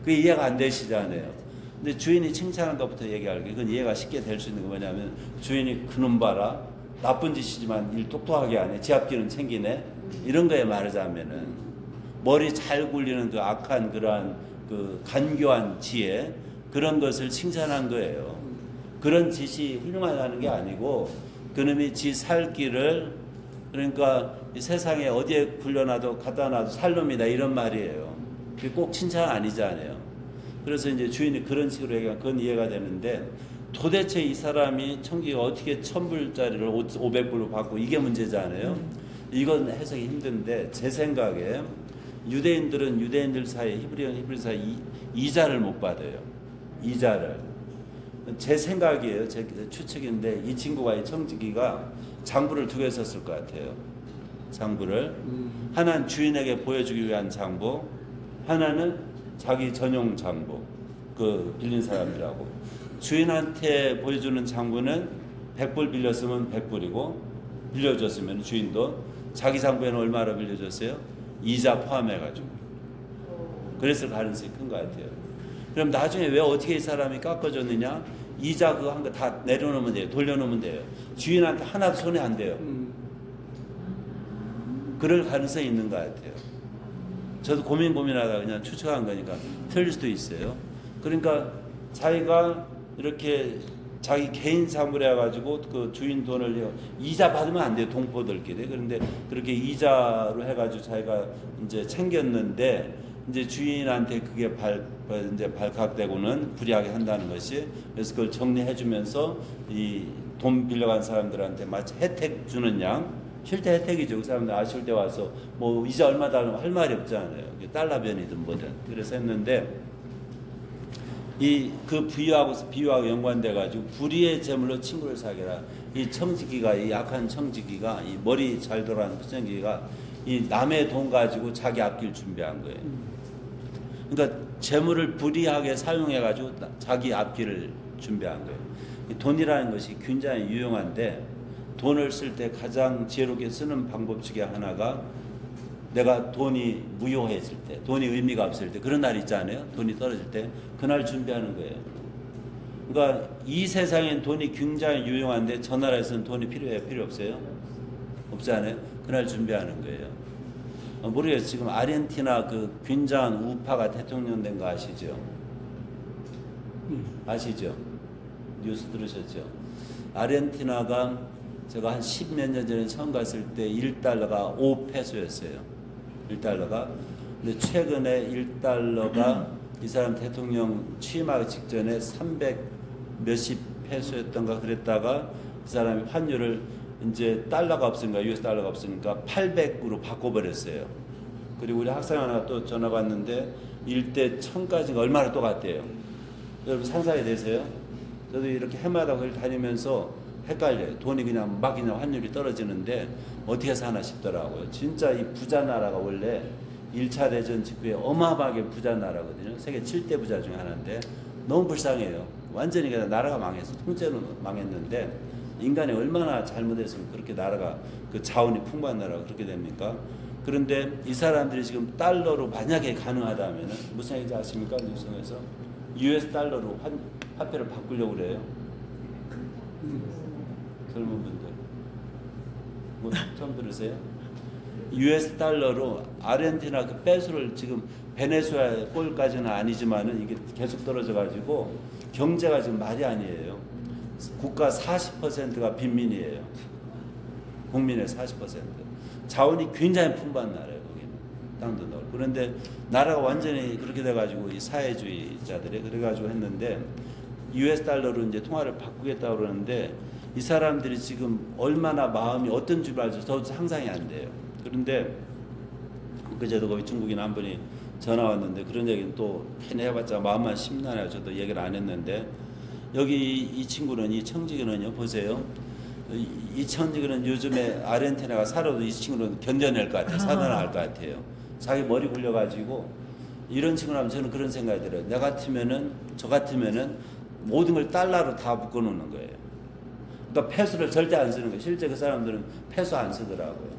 그게 이해가 안 되시잖아요. 근데 주인이 칭찬한 것부터 얘기할게요. 그건 이해가 쉽게 될 수 있는 게 뭐냐면 주인이 그놈 봐라. 나쁜 짓이지만 일 똑똑하게 하네. 지 앞길은 챙기네. 이런 거에 말하자면은 머리 잘 굴리는 그 악한 그러한 그 간교한 지혜 그런 것을 칭찬한 거예요. 그런 짓이 훌륭하다는 게 아니고 그놈이 지 살 길을 그러니까 이 세상에 어디에 굴려놔도 갖다 놔도 살 놈이다 이런 말이에요. 그게 꼭 칭찬 아니잖아요. 그래서 이제 주인이 그런 식으로 얘기하면 그건 이해가 되는데 도대체 이 사람이 청기가 어떻게 1,000불짜리를 500불로 받고 이게 문제잖아요. 이건 해석이 힘든데 제 생각에 유대인들은 유대인들 사이에 히브리 사이에 이자를 못 받아요. 이자를. 제 생각이에요. 제 추측인데 이 친구가 이 청지기가 장부를 2개 썼을 것 같아요. 장부를. 하나는 주인에게 보여주기 위한 장부, 하나는 자기 전용 장부. 그 빌린 사람들하고. 주인한테 보여주는 장부는 100불 빌렸으면 100불이고 빌려줬으면 주인도 자기 장부에는 얼마로 빌려줬어요? 이자 포함해가지고. 그랬을 가능성이 큰 것 같아요. 그럼 나중에 왜 어떻게 이 사람이 깎아줬느냐? 이자 그거 한 거 다 내려놓으면 돼요. 돌려놓으면 돼요. 주인한테 하나도 손해 안 돼요. 그럴 가능성이 있는 것 같아요. 저도 고민하다가 그냥 추측한 거니까 틀릴 수도 있어요. 그러니까 자기가 이렇게 자기 개인 장부를 해가지고 그 주인 돈을 이자 받으면 안 돼요. 동포들끼리. 그런데 그렇게 이자로 해가지고 자기가 이제 챙겼는데 이제 주인한테 그게 이제 발각되고는 불이하게 한다는 것이 그래서 그걸 정리해주면서 이 돈 빌려간 사람들한테 마치 혜택 주는 양 실제 혜택이죠. 그 사람들 아쉬울 때 와서 뭐 이자 얼마 달라고 할 말이 없잖아요. 달러 변이든 뭐든 그래서 했는데 그 비유하고 연관돼 가지고 불의의 재물로 친구를 사귀라. 이 청지기가 이 약한 청지기가 이 머리 잘 돌아가는 청지기가 이 남의 돈 가지고 자기 앞길 준비한 거예요. 그러니까 재물을 불의하게 사용해 가지고 자기 앞길을 준비한 거예요. 이 돈이라는 것이 굉장히 유용한데 돈을 쓸 때 가장 지혜롭게 쓰는 방법 중에 하나가 내가 돈이 무효해질 때, 돈이 의미가 없을 때 그런 날 있잖아요. 돈이 떨어질 때 그날 준비하는 거예요. 그러니까 이 세상엔 돈이 굉장히 유용한데 저 나라에서는 돈이 필요해요? 필요 없어요? 없잖아요. 그날 준비하는 거예요. 모르겠어요. 지금 아르헨티나 그 굉장한 우파가 대통령 된 거 아시죠? 아시죠? 뉴스 들으셨죠? 아르헨티나가 제가 한 10몇 년 전에 처음 갔을 때 1달러가 5페소였어요. 1달러가. 근데 최근에 1달러가 이 사람 대통령 취임하기 직전에 300 몇십 페소였던가 그랬다가 그 사람이 환율을 이제 달러가 없으니까 US 달러가 없으니까 800으로 바꿔버렸어요. 그리고 우리 학생 하나 또 전화 왔는데 1대 1000까지가 얼마나 똑같대요. 여러분 상상이 되세요? 저도 이렇게 해마다 거기 다니면서 헷갈려요. 돈이 그냥 환율이 떨어지는데 어떻게 사나 싶더라고요. 진짜 이 부자 나라가 원래 1차 대전 직후에 어마어마하게 부자 나라거든요. 세계 7대 부자 중에 하나인데 너무 불쌍해요. 완전히 그냥 나라가 망했어. 통째로 망했는데 인간이 얼마나 잘못했으면 그렇게 나라가 그 자원이 풍부한 나라가 그렇게 됩니까? 그런데 이 사람들이 지금 달러로 만약에 가능하다면 무슨 얘기인지 아십니까? 뉴스에서 US 달러로 화폐를 바꾸려고 그래요. 젊은 분들. 뭐 처음 들으세요? US 달러로 아르헨티나 그 페소를 지금 베네수엘라 꼴까지는 아니지만은 이게 계속 떨어져 가지고 경제가 지금 말이 아니에요. 국가 40%가 빈민이에요. 국민의 40%. 자원이 굉장히 풍부한 나라예요. 거기는 땅도 넓고. 그런데 나라가 완전히 그렇게 돼가지고 이 사회주의자들이 그래가지고 했는데 US 달러로 이제 통화를 바꾸겠다고 그러는데 이 사람들이 지금 얼마나 마음이 어떤 줄 알지 저도 상상이 안 돼요. 그런데 그제도 거기 중국인 한 분이 전화 왔는데 그런 얘기는 또 괜히 해봤자 마음만 심란해요. 저도 얘기를 안 했는데 여기 이 친구는 이 청지기는요 보세요. 이 청지기는 요즘에 아르헨티나가 살아도 이 친구는 견뎌낼 것 같아요. 살아날 것 같아요. 자기 머리 굴려가지고 이런 친구라면 저는 그런 생각이 들어요. 나 같으면은 저 같으면은 모든 걸 달러로 다 묶어놓는 거예요. 그러니까 페소를 절대 안 쓰는 거예요. 실제 그 사람들은 페소 안 쓰더라고요.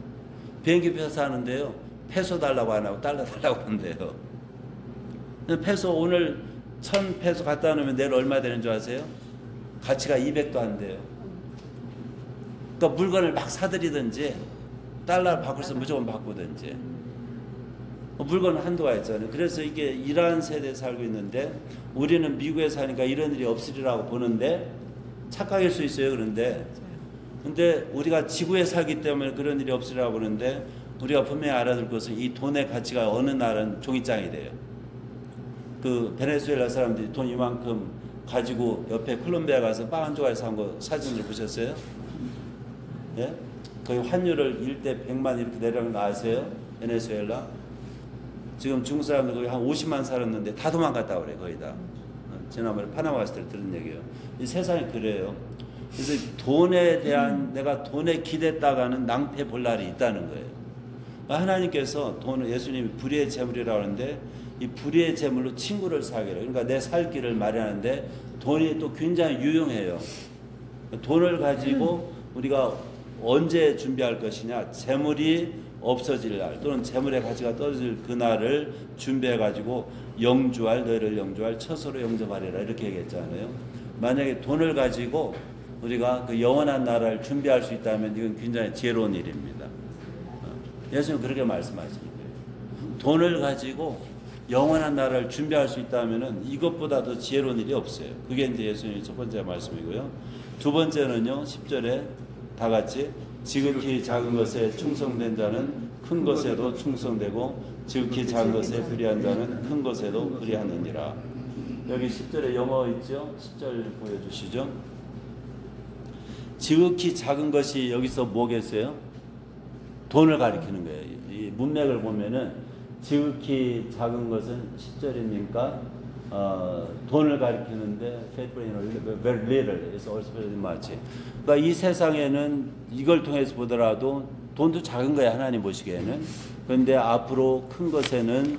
비행기표 사는데요. 페소 달라고 안 하고 달러 달라고 하는데요. 페소 오늘 1000페소 갖다 놓으면 내일 얼마 되는 줄 아세요? 가치가 200도 안 돼요. 그러니까 물건을 막 사들이든지 달러를 바꿀 수 무조건 바꾸든지 물건은 한도가 있잖아요. 그래서 이게 이러한 세대에 살고 있는데 우리는 미국에 사니까 이런 일이 없으리라고 보는데 착각일 수 있어요. 근데 우리가 지구에 살기 때문에 그런 일이 없으리라고 보는데 우리가 분명히 알아둘 것은 이 돈의 가치가 어느 날은 종이장이 돼요. 그 베네수엘라 사람들이 돈 이만큼 가지고 옆에 콜롬비아 가서 빵 한 조각 산 거 사진을 보셨어요? 예? 거의 환율을 1대 100만 이렇게 내려간 거 아세요? 베네수엘라? 지금 중국 사람들 거의 한 50만 살았는데 다 도망갔다 그래 거의 다. 지난번에 파나마 갔을 때 들은 얘기예요. 이 세상이 그래요. 그래서 돈에 대한 내가 돈에 기댔다가는 낭패 볼 날이 있다는 거예요. 하나님께서 돈을 예수님이 불의의 재물이라고 하는데 이 불의의 재물로 친구를 사기로 그러니까 내 살 길을 마련하는데 돈이 또 굉장히 유용해요. 돈을 가지고 우리가 언제 준비할 것이냐 재물이 없어질 날 또는 재물의 가치가 떨어질 그날을 준비해 가지고 영주할 너희를 영주할 처소로 영접하리라 이렇게 얘기했잖아요. 만약에 돈을 가지고 우리가 그 영원한 나라를 준비할 수 있다면 이건 굉장히 지혜로운 일입니다. 예수님 그렇게 말씀하시는 거예요. 돈을 가지고 영원한 나라를 준비할 수 있다면은 이것보다 더 지혜로운 일이 없어요. 그게 이제 예수님의 첫 번째 말씀이고요. 두 번째는요. 10절에 다 같이 지극히 작은 것에 충성된 자는 큰 것에도 충성되고 지극히 작은 것에 불의한 자는 큰 것에도 불의하느니라. 여기 10절에 영어 있죠? 10절 보여주시죠. 지극히 작은 것이 여기서 뭐겠어요? 돈을 가리키는 거예요. 이 문맥을 보면은 지극히 작은 것은 10절이니까 돈을 가리키는데 very little is also very much. 그러니까 이 세상에는 이걸 통해서 보더라도 돈도 작은 거야 하나님 보시기에는. 그런데 앞으로 큰 것에는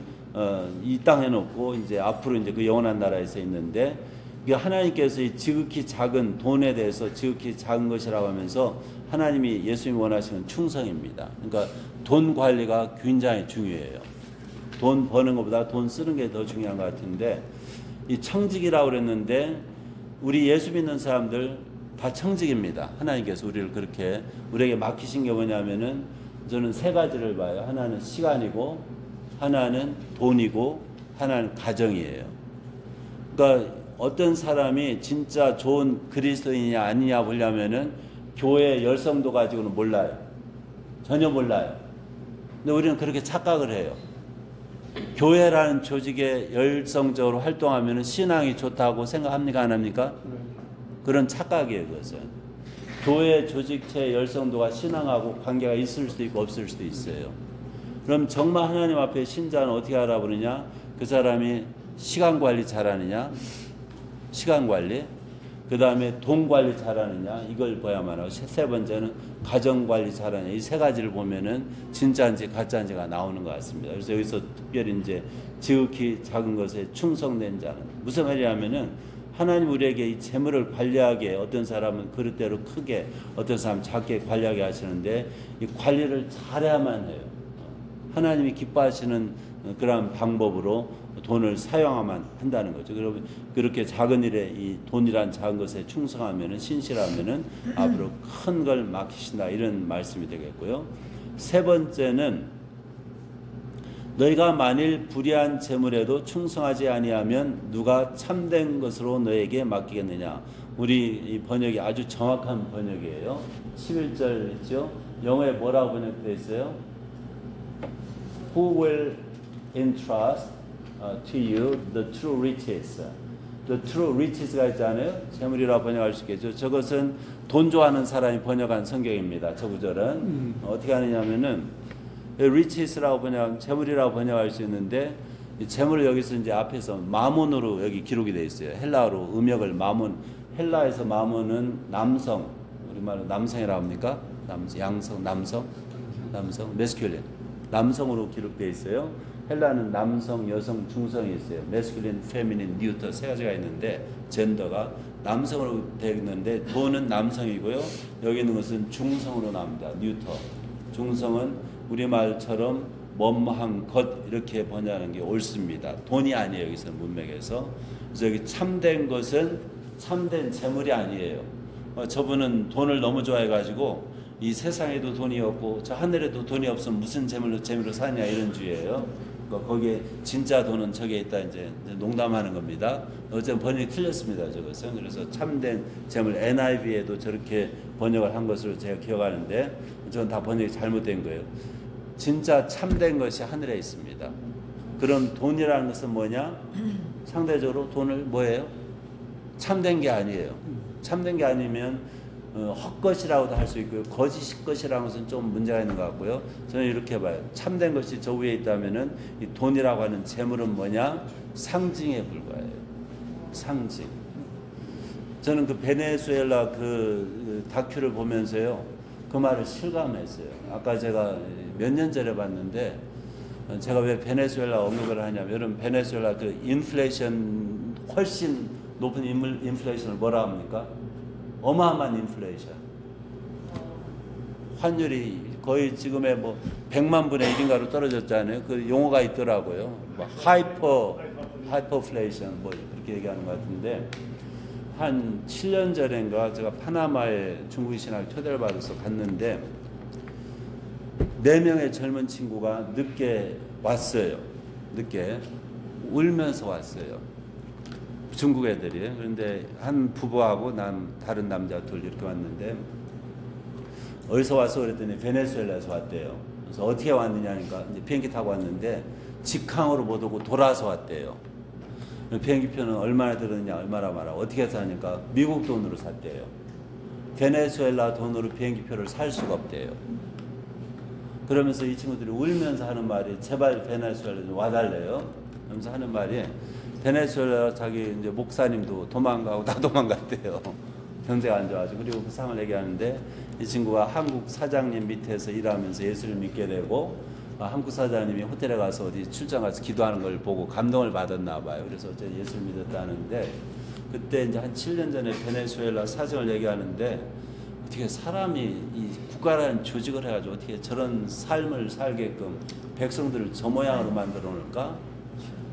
이 땅에는 없고 이제 앞으로 이제 그 영원한 나라에서 있는데 이게 하나님께서 이 지극히 작은 돈에 대해서 지극히 작은 것이라고 하면서 하나님이 예수님이 원하시는 충성입니다. 그러니까 돈 관리가 굉장히 중요해요. 돈 버는 것보다 돈 쓰는 게 더 중요한 것 같은데 이 청직이라고 그랬는데 우리 예수 믿는 사람들 다 청직입니다. 하나님께서 우리를 그렇게 우리에게 맡기신 게 뭐냐면은 저는 세 가지를 봐요. 하나는 시간이고 하나는 돈이고 하나는 가정이에요. 그러니까 어떤 사람이 진짜 좋은 그리스도인이냐 아니냐 보려면은 교회 열성도 가지고는 몰라요. 전혀 몰라요. 근데 우리는 그렇게 착각을 해요. 교회라는 조직에 열성적으로 활동하면 신앙이 좋다고 생각합니까? 안 합니까? 그런 착각이에요. 그것은. 교회 조직체 열성도가 신앙하고 관계가 있을 수도 있고 없을 수도 있어요. 그럼 정말 하나님 앞에 신자는 어떻게 알아보느냐? 그 사람이 시간 관리 잘하느냐? 시간 관리. 그 다음에 돈 관리 잘하느냐? 이걸 봐야만 하고 세 번째는 가정 관리 잘하느냐? 이 세 가지를 보면은 진짜인지 가짜인지가 나오는 것 같습니다. 그래서 여기서 특별히 이제 지극히 작은 것에 충성된 자는 무슨 말이냐면은 하나님 우리에게 이 재물을 관리하게 어떤 사람은 그릇대로 크게 어떤 사람은 작게 관리하게 하시는데 이 관리를 잘해야만 해요. 하나님이 기뻐하시는 그런 방법으로 돈을 사용하면 한다는 거죠. 그러면 그렇게 작은 일에 이 돈이란 작은 것에 충성하면은 신실하면은 앞으로 큰 걸 맡기신다 이런 말씀이 되겠고요. 세 번째는 너희가 만일 불의한 재물에도 충성하지 아니하면 누가 참된 것으로 너에게 맡기겠느냐. 우리 이 번역이 아주 정확한 번역이에요. 11절 있죠. 영어에 뭐라고 번역되어 있어요? Who will entrust to you the true riches? The true riches가 있잖아요. 재물이라고 번역할 수 있겠죠. 저것은 돈 좋아하는 사람이 번역한 성경입니다. 저 구절은 어떻게 하느냐면은 riches라고 번역, 재물이라고 번역할 수 있는데 이 재물을 여기서 이제 앞에서 마몬으로 여기 기록이 되어 있어요. 헬라어로 음역을 마몬. 헬라에서 마몬은 남성, 우리말로 남성이라고 합니까? 양성, 남성, 메스큘린. 남성으로 기록되어 있어요. 헬라는 남성, 여성, 중성이 있어요. 메스큘린, 페미닌, 뉴터 세 가지가 있는데 젠더가 남성으로 되어 있는데 돈은 남성이고요. 여기 있는 것은 중성으로 나옵니다. 뉴터. 중성은 우리말처럼 뭐뭐한 것 이렇게 번역하는 게 옳습니다. 돈이 아니에요. 여기서 문맥에서. 그래서 여기 참된 것은 참된 재물이 아니에요. 저분은 돈을 너무 좋아해가지고 이 세상에도 돈이 없고 저 하늘에도 돈이 없으면 무슨 재물로 사냐 이런 주의예요. 거기에 진짜 돈은 저기에 있다 이제 농담하는 겁니다. 어쨌든 번역이 틀렸습니다. 저것은. 그래서 참된 재물 NIV에도 저렇게 번역을 한 것으로 제가 기억하는데 저건 다 번역이 잘못된 거예요. 진짜 참된 것이 하늘에 있습니다. 그럼 돈이라는 것은 뭐냐? 상대적으로 돈을 뭐예요? 참된 게 아니에요. 참된 게 아니면 헛것이라고도 할 수 있고요. 거짓 것이라는 것은 좀 문제가 있는 것 같고요. 저는 이렇게 봐요. 참된 것이 저 위에 있다면은 이 돈이라고 하는 재물은 뭐냐? 상징에 불과해요. 상징. 저는 그 베네수엘라 그 다큐를 보면서요. 그 말을 실감했어요. 아까 제가 몇 년 전에 봤는데 제가 왜 베네수엘라 언급을 하냐면 여러분 베네수엘라 그 인플레이션 훨씬 높은 인플레이션을 뭐라 합니까? 어마어마한 인플레이션. 환율이 거의 지금의 뭐 100만 분의 1인가로 떨어졌잖아요. 그 용어가 있더라고요. 뭐 하이퍼플레이션 뭐 그렇게 얘기하는 것 같은데 한 7년 전인가 제가 파나마에 중국 신학 초대를 받아서 갔는데 4명의 젊은 친구가 늦게 왔어요. 늦게 울면서 왔어요. 중국 애들이. 그런데 한 부부하고 다른 남자 둘 이렇게 왔는데 어디서 왔어 그랬더니 베네수엘라에서 왔대요. 그래서 어떻게 왔느냐니까 이제 비행기 타고 왔는데 직항으로 못 오고 돌아서 왔대요. 비행기표는 얼마나 들었느냐 얼마나 말아 어떻게 해서 하니까 미국 돈으로 샀대요. 베네수엘라 돈으로 비행기표를 살 수가 없대요. 그러면서 이 친구들이 울면서 하는 말이 제발 베네수엘라 좀 와달래요. 그러면서 하는 말이 베네수엘라 자기 이제 목사님도 도망가고 다 도망갔대요. 경제가 안 좋아가지고. 그리고 그 상황을 얘기하는데 이 친구가 한국 사장님 밑에서 일하면서 예수를 믿게 되고 한국 사장님이 호텔에 가서 어디 출장 가서 기도하는 걸 보고 감동을 받았나 봐요. 그래서 어제 예수를 믿었다는데 그때 이제 한 7년 전에 베네수엘라 사정을 얘기하는데 어떻게 사람이 이 국가라는 조직을 해가지고 어떻게 저런 삶을 살게끔 백성들을 저 모양으로 만들어 놓을까?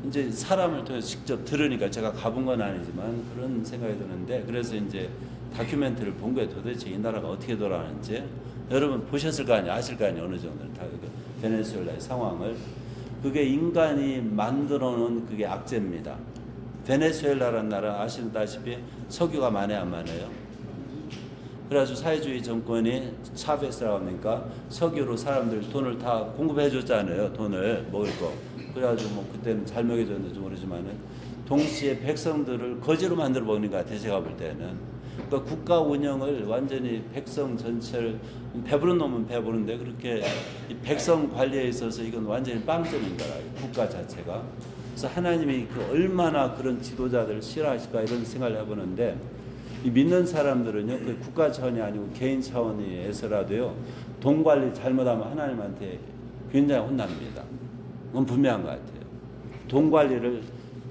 이제 사람을 통해서 직접 들으니까 제가 가본 건 아니지만 그런 생각이 드는데 그래서 이제 다큐멘터리를 본 거예요. 도대체 이 나라가 어떻게 돌아가는지. 여러분 보셨을 거 아니에요? 아실 거 아니에요? 어느 정도는 다 베네수엘라의 상황을. 그게 인간이 만들어 놓은 그게 악재입니다. 베네수엘라라는 나라 아시다시피 석유가 많아요 안 많아요? 그래가지고 사회주의 정권이 차베스라고 합니까? 석유로 사람들 돈을 다 공급해 줬잖아요. 돈을 먹을 거. 그래가지고 뭐 그때는 잘 먹여줬는지 모르지만은 동시에 백성들을 거지로 만들어 먹는 것 같아요. 제가 볼 때는. 그러니까 국가 운영을 완전히 백성 전체를 배부른 놈은 배부른데 그렇게 이 백성 관리에 있어서 이건 완전히 빵점인 거라 국가 자체가. 그래서 하나님이 그 얼마나 그런 지도자들을 싫어하실까 이런 생각을 해보는데 이 믿는 사람들은요 그 국가 차원이 아니고 개인 차원에서라도요 돈 관리 잘못하면 하나님한테 굉장히 혼납니다. 그건 분명한 것 같아요. 돈 관리를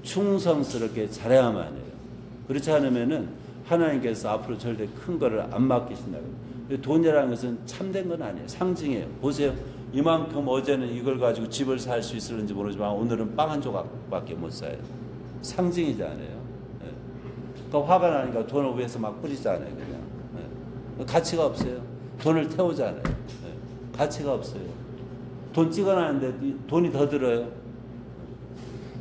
충성스럽게 잘해야만 해요. 그렇지 않으면은 하나님께서 앞으로 절대 큰 거를 안 맡기신다고. 돈이라는 것은 참된 건 아니에요. 상징이에요. 보세요. 이만큼 어제는 이걸 가지고 집을 살 수 있을는지 모르지만 오늘은 빵 한 조각밖에 못 사요. 상징이잖아요. 예. 그러니까 화가 나니까 돈을 위해서 막 뿌리잖아요. 그냥. 예. 가치가 없어요. 돈을 태우잖아요. 예. 가치가 없어요. 돈 찍어놨는데 돈이 더 들어요.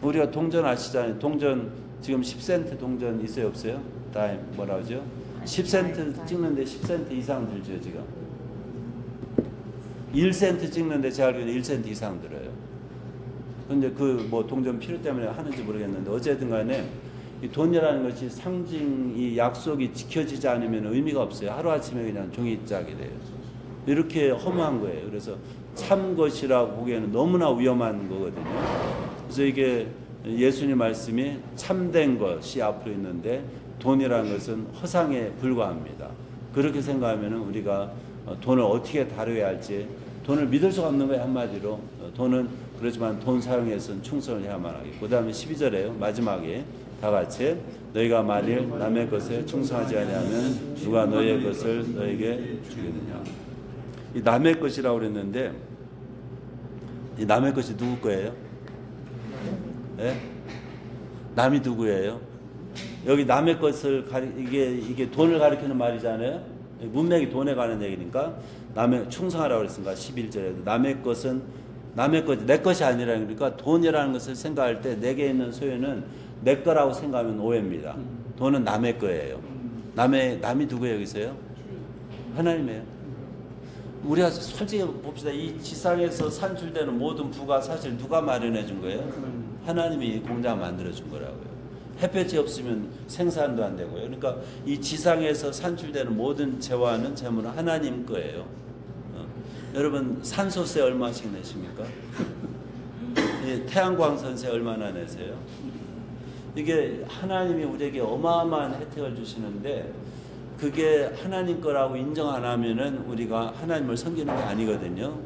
우리가 동전 아시잖아요. 동전 지금 10센트 동전 있어요 없어요? 다 뭐라 하죠? 10센트 찍는데 10센트 이상 들죠 지금. 1센트 찍는데 제가 알기로는 1센트 이상 들어요. 근데 그 뭐 동전 필요 때문에 하는지 모르겠는데 어쨌든 간에 이 돈이라는 것이 상징이 약속이 지켜지지 않으면 의미가 없어요. 하루아침에 그냥 종이짝이 돼요. 이렇게 허무한 거예요. 그래서 참 것이라고 보기에는 너무나 위험한 거거든요. 그래서 이게 예수님 말씀이 참된 것이 앞으로 있는데 돈이라는 것은 허상에 불과합니다. 그렇게 생각하면 우리가 돈을 어떻게 다뤄야 할지 돈을 믿을 수가 없는 거예요. 한마디로 돈은 그렇지만 돈 사용해서는 충성을 해야만 하겠고 그 다음에 12절에요. 마지막에 다 같이 너희가 만일 남의 것에 충성하지 아니하면 누가 너희의 것을 너에게 주겠느냐. 이 남의 것이라고 그랬는데 이 남의 것이 누구 거예요? 예? 남이 누구예요? 여기 남의 것을 이게 돈을 가리키는 말이잖아요. 문맥이 돈에 관한 얘기니까 남의 충성하라고 그랬으니까 11절에 남의 것은 남의 것, 내 것이 아니라 그러니까 돈이라는 것을 생각할 때 내게 있는 소유는 내 거라고 생각하면 오해입니다. 돈은 남의 거예요. 남이 누구예요 여기서요? 하나님이에요. 우리가 솔직히 봅시다. 이 지상에서 산출되는 모든 부가 사실 누가 마련해 준 거예요? 하나님이 공장 만들어 준 거라고요. 햇볕이 없으면 생산도 안 되고요. 그러니까 이 지상에서 산출되는 모든 재화는 재물은 하나님 거예요. 여러분 산소세 얼마씩 내십니까? 태양광선세 얼마나 내세요? 이게 하나님이 우리에게 어마어마한 혜택을 주시는데 그게 하나님 거라고 인정 안 하면은 우리가 하나님을 섬기는 게 아니거든요.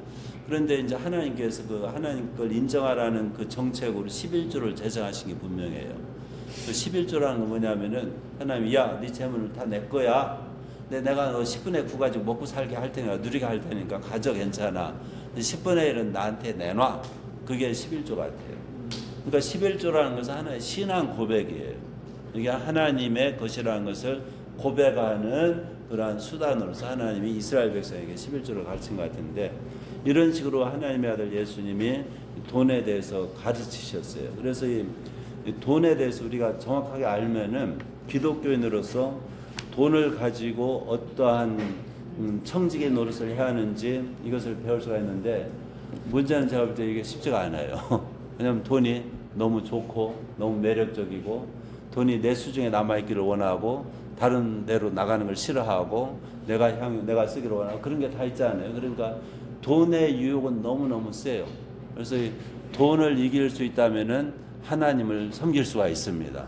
그런데 이제 하나님께서 그 하나님 걸 인정하라는 그 정책으로 11조를 제정하신 게 분명해요. 그 11조라는 건 뭐냐면은 하나님이 야, 네 재물은 다 내 거야. 근데 내가 너 10분의 9 가지고 먹고 살게 할 테니까 누리게 할 테니까 가져 괜찮아. 10분의 1은 나한테 내놔. 그게 11조 같아요. 그러니까 11조라는 것은 하나의 신앙 고백이에요. 이게 하나님의 것이라는 것을 고백하는 그러한 수단으로서 하나님이 이스라엘 백성에게 11조를 가르친 것 같은데 이런 식으로 하나님의 아들 예수님이 돈에 대해서 가르치셨어요. 그래서 이 돈에 대해서 우리가 정확하게 알면은 기독교인으로서 돈을 가지고 어떠한 청지기 노릇을 해야 하는지 이것을 배울 수가 있는데 문제는 제가 볼 때 이게 쉽지가 않아요. 왜냐하면 돈이 너무 좋고 너무 매력적이고 돈이 내 수중에 남아있기를 원하고 다른 데로 나가는 걸 싫어하고 내가 쓰기를 원하고 그런 게 다 있잖아요. 그러니까 돈의 유혹은 너무너무 세요. 그래서 돈을 이길 수 있다면은 하나님을 섬길 수가 있습니다.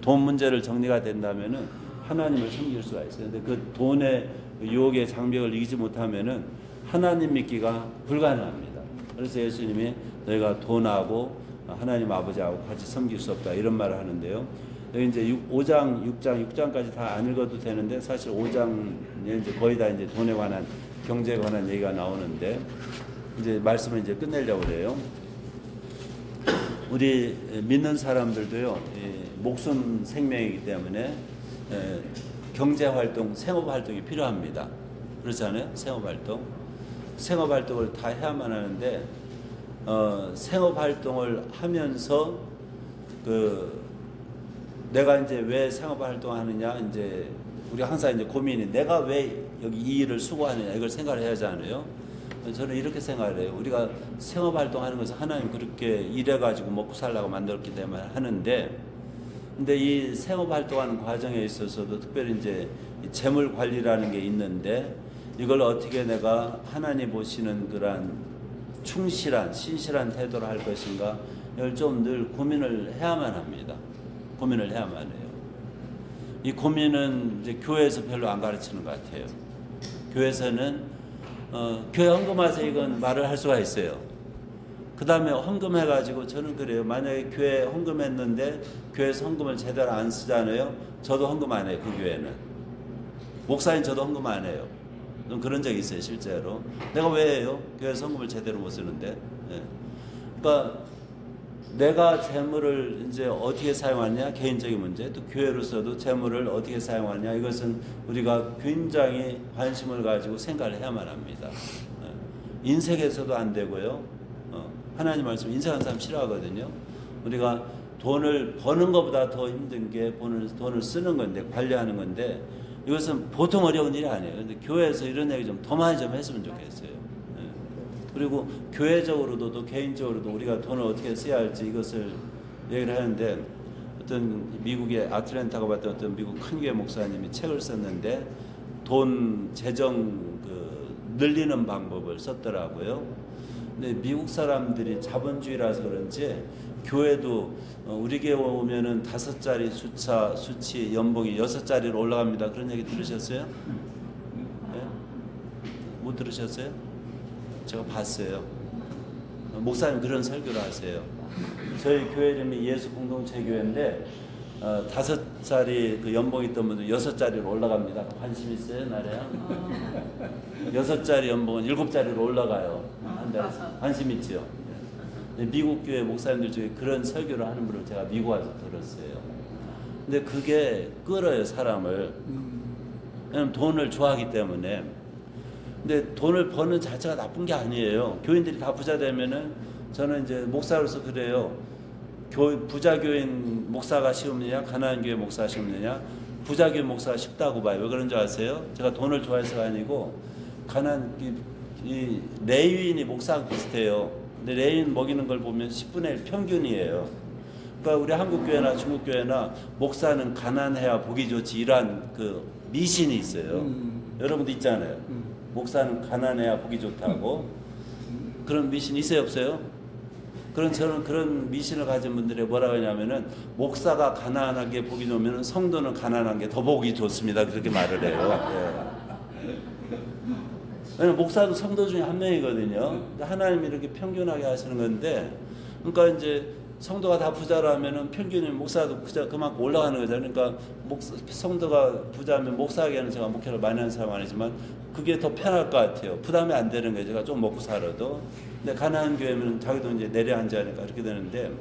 돈 문제를 정리가 된다면은 하나님을 섬길 수가 있어요. 근데 그 돈의 유혹의 장벽을 이기지 못하면은 하나님 믿기가 불가능합니다. 그래서 예수님이 너희가 돈하고 하나님 아버지하고 같이 섬길 수 없다 이런 말을 하는데요. 여기 이제 5장, 6장까지 다 안 읽어도 되는데 사실 5장에 이제 거의 다 이제 돈에 관한 경제에 관한 얘기가 나오는데 이제 말씀을 이제 끝내려고 그래요. 우리 믿는 사람들도요, 목숨 생명이기 때문에 경제활동, 생업활동이 필요합니다. 그렇잖아요? 생업활동을 다 해야만 하는데 생업활동을 하면서 내가 이제 왜 생업활동을 하느냐 이제 우리 항상 이제 고민이 내가 왜 여기 이 일을 수고하느냐 이걸 생각을 해야 하잖아요. 저는 이렇게 생각을 해요. 우리가 생업활동하는 것은 하나님 그렇게 일해가지고 먹고 살라고 만들었기 때문에 하는데 근데 이 생업활동하는 과정에 있어서도 특별히 이제 재물 관리라는 게 있는데 이걸 어떻게 내가 하나님 보시는 그런 충실한 신실한 태도로 할 것인가 이걸 좀 늘 고민을 해야만 합니다. 고민을 해야만 해요. 이 고민은 이제 교회에서 별로 안 가르치는 것 같아요. 교회에서는 교회 헌금하세요 이건 말을 할 수가 있어요. 그 다음에 헌금해가지고 저는 그래요. 만약에 교회 헌금했는데 교회에서 헌금을 제대로 안 쓰잖아요. 저도 헌금 안 해요. 그 교회는. 목사님 저도 헌금 안 해요. 좀 그런 적이 있어요, 실제로. 내가 왜 해요? 교회 성금을 제대로 못 쓰는데. 예. 그러니까 내가 재물을 이제 어떻게 사용하냐, 개인적인 문제, 또 교회로서도 재물을 어떻게 사용하냐, 이것은 우리가 굉장히 관심을 가지고 생각을 해야만 합니다. 예. 인생에서도 안 되고요. 하나님 말씀, 인생하는 사람 싫어하거든요. 우리가 돈을 버는 것보다 더 힘든 게 돈을 쓰는 건데, 관리하는 건데, 이것은 보통 어려운 일이 아니에요. 근데 교회에서 이런 얘기 좀 더 많이 좀 했으면 좋겠어요. 예. 그리고 교회적으로도 또 개인적으로도 우리가 돈을 어떻게 써야 할지 이것을 얘기를 하는데, 어떤 미국의 아틀랜타가 봤던 어떤 미국 큰 교회 목사님이 책을 썼는데 돈 재정 늘리는 방법을 썼더라고요. 근데 미국 사람들이 자본주의라서 그런지 교회도 우리 교회 오면은 5자리 수치 연봉이 6자리로 올라갑니다. 그런 얘기 들으셨어요? 네? 못 들으셨어요? 제가 봤어요. 목사님 그런 설교를 하세요. 저희 교회 이름이 예수 공동체 교회인데 5자리 그 연봉 있던 분들 6자리로 올라갑니다. 관심 있어요, 나래야? 6자리 연봉은 7자리로 올라가요. 한 달. 관심 있죠? 미국 교회 목사님들 중에 그런 설교를 하는 분을 제가 미국 와서 들었어요. 근데 그게 끌어요, 사람을. 왜냐면 돈을 좋아하기 때문에. 근데 돈을 버는 자체가 나쁜 게 아니에요. 교인들이 다 부자 되면은 저는 이제 목사로서 그래요. 부자 교인 목사가 쉬우느냐, 가난한 교회 목사가 쉬우느냐, 부자 교인 목사가 쉽다고 봐요. 왜 그런 줄 아세요? 제가 돈을 좋아해서가 아니고, 이 레위인이 목사하고 비슷해요. 근데 레위인 먹이는 걸 보면 10분의 1 평균이에요. 그러니까 우리 한국 교회나 중국 교회나 목사는 가난해야 복이 좋지, 이러한 그 미신이 있어요. 여러분도 있잖아요. 목사는 가난해야 복이 좋다고. 그런 미신 있어요, 없어요? 저는 그런 미신을 가진 분들이 뭐라고 하냐면은, 목사가 가난하게 복이 좋으면 성도는 가난한 게 더 복이 좋습니다. 그렇게 말을 해요. 예. 왜냐면 목사도 성도 중에 한 명이거든요. 하나님이 이렇게 평균하게 하시는 건데, 그러니까 이제 성도가 다 부자라면은 평균이 목사도 그만큼 올라가는 거잖아요. 그러니까 성도가 부자면 목사에게는 제가 목회를 많이 하는 사람 아니지만 그게 더 편할 것 같아요. 부담이 안 되는 거예요. 제가 좀 먹고 살아도. 근데 가난한 교회면 자기도 이제 내려앉아야니까 그렇게 되는데,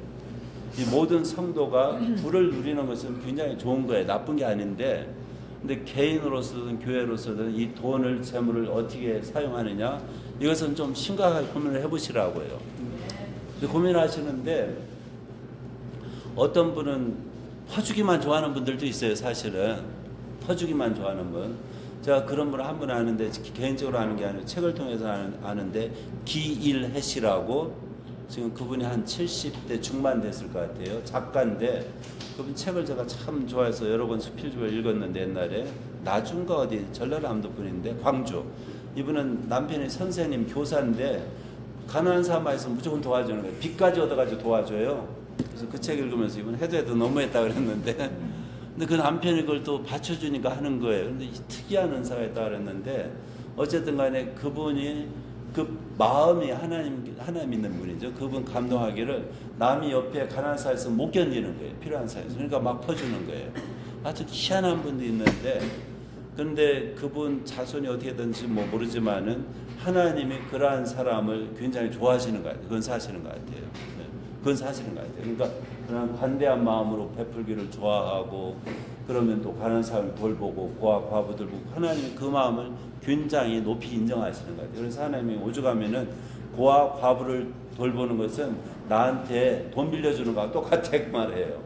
이 모든 성도가 부를 누리는 것은 굉장히 좋은 거예요. 나쁜 게 아닌데, 근데 개인으로서든 교회로서든 이 돈을, 재물을 어떻게 사용하느냐, 이것은 좀 심각하게 고민을 해보시라고요. 고민하시는데, 어떤 분은 퍼주기만 좋아하는 분들도 있어요. 사실은 퍼주기만 좋아하는 분. 제가 그런 분을 한 분 아는데, 개인적으로 아는 게 아니고 책을 통해서 아는데, 기일해시라고, 지금 그분이 한 70대 중반 됐을 것 같아요. 작가인데, 그분 책을 제가 참 좋아해서 여러 번 수필집을 읽었는데, 옛날에 나중가 어디 전라남도 분인데, 광주. 이분은 남편이 선생님, 교사인데 가난한 사람 있으면 무조건 도와주는 거예요. 빚까지 얻어가지고 도와줘요. 그래서 그 책 읽으면서 이분 해도 너무했다 그랬는데, 근데 그 남편이 그걸 또 받쳐주니까 하는 거예요. 근데 특이한 은사가 있다 그랬는데, 어쨌든 간에 그분이 그 마음이 하나님 믿는 분이죠. 그분 감동하기를, 남이 옆에 가난한 사람 있으면 못 견디는 거예요. 필요한 사람 있으면. 그러니까 막 퍼주는 거예요. 아주 희한한 분도 있는데, 근데 그분 자손이 어떻게든지 뭐 모르지만은 하나님이 그러한 사람을 굉장히 좋아하시는 것 같아요. 그건 사실인 것 같아요. 네. 그건 사실인 것 같아요. 그러니까 그런 관대한 마음으로 베풀기를 좋아하고, 그러면 또 가난한 사람을 돌보고, 고아 과부들 보고, 하나님이 그 마음을 굉장히 높이 인정하시는 것 같아요. 그래서 하나님이 오죽하면은 고아 과부를 돌보는 것은 나한테 돈 빌려주는 거와 똑같다고 말해요.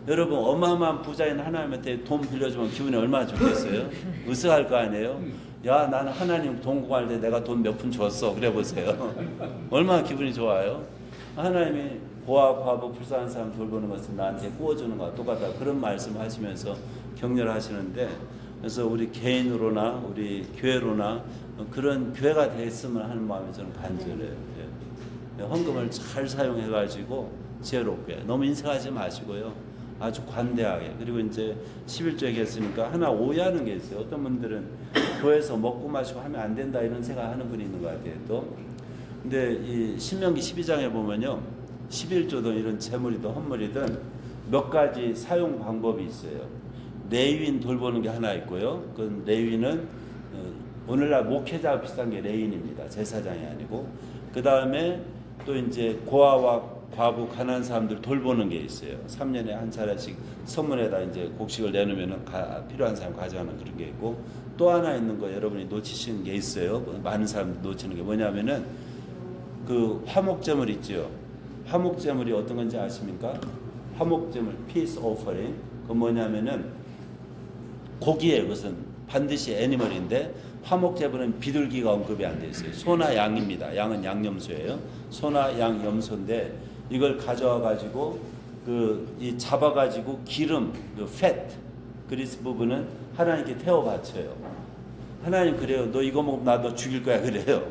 여러분, 어마어마한 부자인 하나님한테 돈 빌려주면 기분이 얼마나 좋겠어요? 으스할 거 아니에요? 야, 나는 하나님 돈 구할 때 내가 돈 몇 푼 줬어. 그래 보세요. 얼마나 기분이 좋아요? 하나님이 고아 과부 불쌍한 사람 돌보는 것은 나한테 구워주는 것과 똑같다. 그런 말씀 하시면서 격려하시는데, 그래서 우리 개인으로나 우리 교회로나 그런 교회가 됐으면 하는 마음이 저는 간절해요. 헌금을 잘 사용해가지고 지혜롭게, 너무 인색하지 마시고요. 아주 관대하게. 그리고 이제 11조 얘기했으니까 하나 오해하는 게 있어요. 어떤 분들은 교회에서 먹고 마시고 하면 안 된다 이런 생각하는 분이 있는 것 같아요. 또 근데 이 신명기 12장에 보면요, 11조든 이런 재물이든 헌물이든 몇 가지 사용 방법이 있어요. 레위인 돌보는 게 하나 있고요. 그 레위는 오늘날 목회자 비슷한 게 레인입니다. 제사장이 아니고. 그 다음에 또 이제 고아와 과부 가난한 사람들 돌보는 게 있어요. 3년에 한 차례씩 성문에다 이제 곡식을 내놓으면 필요한 사람 가져가는 그런 게 있고, 또 하나 있는 거 여러분이 놓치시는 게 있어요. 많은 사람들 놓치는 게 뭐냐면은 그 화목제물 있죠. 화목제물이 어떤 건지 아십니까? 화목제물 peace offering. 그 뭐냐면은 고기예요. 그것은 반드시 애니멀인데 화목제물은 비둘기가 언급이 안 돼 있어요. 소나 양입니다. 양은 양념소예요. 소나 양 염소인데 이걸 가져와 가지고 이 잡아 가지고 기름, fat 그리스 부분은 하나님께 태워 바쳐요. 하나님 그래요. 너 이거 먹으면 나 너 죽일 거야 그래요.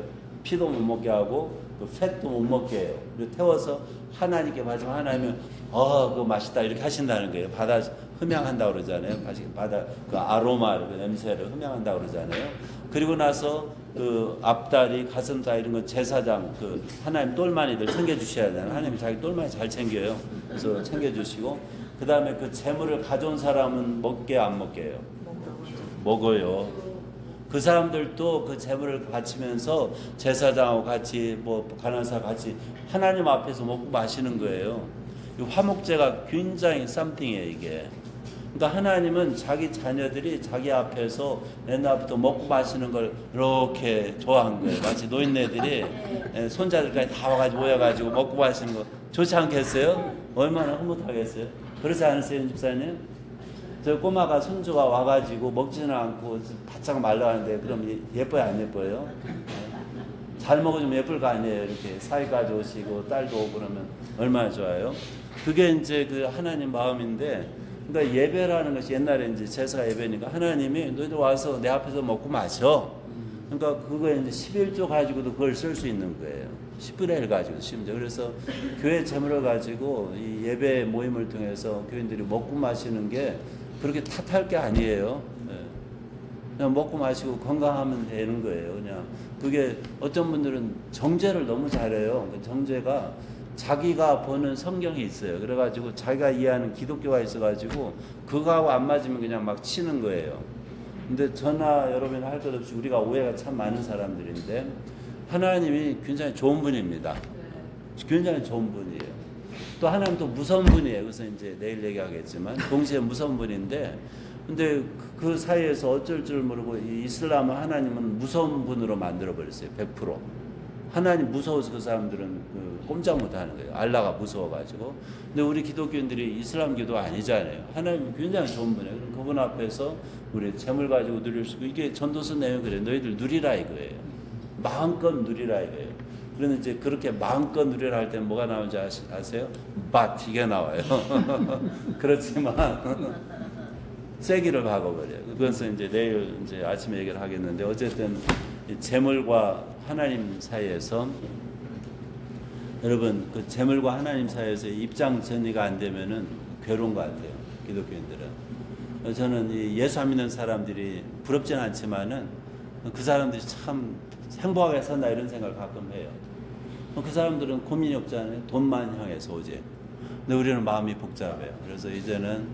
피도 못 먹게 하고 팻도 못 먹게 해요. 그리고 태워서 하나님께 바치면 하나님은 그거 맛있다 이렇게 하신다는 거예요. 바다 흠양한다고 그러잖아요. 바다 그 아로마 그 냄새를 흠양한다고 그러잖아요. 그리고 나서 그 앞다리, 가슴다리 이런 건 제사장 그 하나님 똘마니들 챙겨주셔야 되잖아요. 하나님이 자기 똘마니 잘 챙겨요. 그래서 챙겨주시고 그 다음에 그 재물을 가져온 사람은 먹게 안 먹게 해요? 먹어요. 그 사람들도 그 재물을 바치면서 제사장하고 같이 뭐 가난사 같이 하나님 앞에서 먹고 마시는 거예요. 이 화목제가 굉장히 썸띵이에요 이게. 그러니까 하나님은 자기 자녀들이 자기 앞에서 옛날부터 먹고 마시는 걸 이렇게 좋아한 거예요. 마치 노인네들이 손자들까지 다 와가지고 모여가지고 먹고 마시는 거 좋지 않겠어요? 얼마나 흐뭇하겠어요? 그렇지 않으세요, 집사님? 저 꼬마가 손주가 와가지고 먹지는 않고 바짝 말라가는데 그럼 예뻐요 안 예뻐요? 잘 먹어주면 예쁠 거 아니에요. 이렇게 사위까지 오시고 딸도 오고 그러면 얼마나 좋아요? 그게 이제 그 하나님 마음인데, 그러니까 예배라는 것이 옛날에 이제 제사가 예배니까 하나님이 너희들 와서 내 앞에서 먹고 마셔. 그러니까 그거에 이제 11조 가지고도 그걸 쓸 수 있는 거예요. 10분의 1 가지고 심지어. 그래서 교회 재물을 가지고 이 예배 모임을 통해서 교인들이 먹고 마시는 게 그렇게 탓할 게 아니에요. 그냥 먹고 마시고 건강하면 되는 거예요. 그냥 그게 어떤 분들은 정죄를 너무 잘해요. 그 정죄가 자기가 보는 성경이 있어요. 그래가지고 자기가 이해하는 기독교가 있어가지고 그거하고 안 맞으면 그냥 막 치는 거예요. 근데 저나 여러분이 할 것 없이 우리가 오해가 참 많은 사람들인데 하나님이 굉장히 좋은 분입니다. 굉장히 좋은 분이에요. 또 하나님 또 무서운 분이에요. 그래서 이제 내일 얘기하겠지만 동시에 무서운 분인데, 근데 그 사이에서 어쩔 줄 모르고 이 이슬람은 하나님은 무서운 분으로 만들어 버렸어요. 100%. 하나님 무서워서 그 사람들은 꼼짝 못 하는 거예요. 알라가 무서워가지고. 근데 우리 기독교인들이 이슬람교도 아니잖아요. 하나님은 굉장히 좋은 분이에요. 그럼 그분 앞에서 우리 재물 가지고 누릴 수 있고, 이게 전도서 내용이 그래요. 너희들 누리라 이거예요. 마음껏 누리라 이거예요. 그런데 이제 그렇게 마음껏 누리라 할 때는 뭐가 나오는지 아세요? but 이게 나와요. 그렇지만 세기를 박아버려요. 그것은 이제 내일 이제 아침에 얘기를 하겠는데, 어쨌든 재물과 하나님 사이에서, 여러분 그 재물과 하나님 사이에서 입장 전이가 안 되면은 괴로운 것 같아요. 기독교인들은. 저는 이 예수 안 믿는 사람들이 부럽지는 않지만은 그 사람들이 참 행복하게 산다 이런 생각을 가끔 해요. 그 사람들은 고민이 없잖아요. 돈만 향해서 오지. 근데 우리는 마음이 복잡해요. 그래서 이제는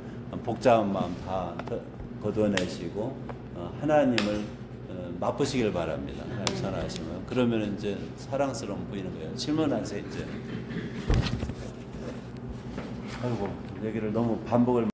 복잡한 마음 다 걷어내시고 하나님을 맛보시길 바랍니다. 하나님 전하시면. 그러면 이제 사랑스러움 보이는 거예요. 질문하세요 이제. 아이고 얘기를 너무 반복을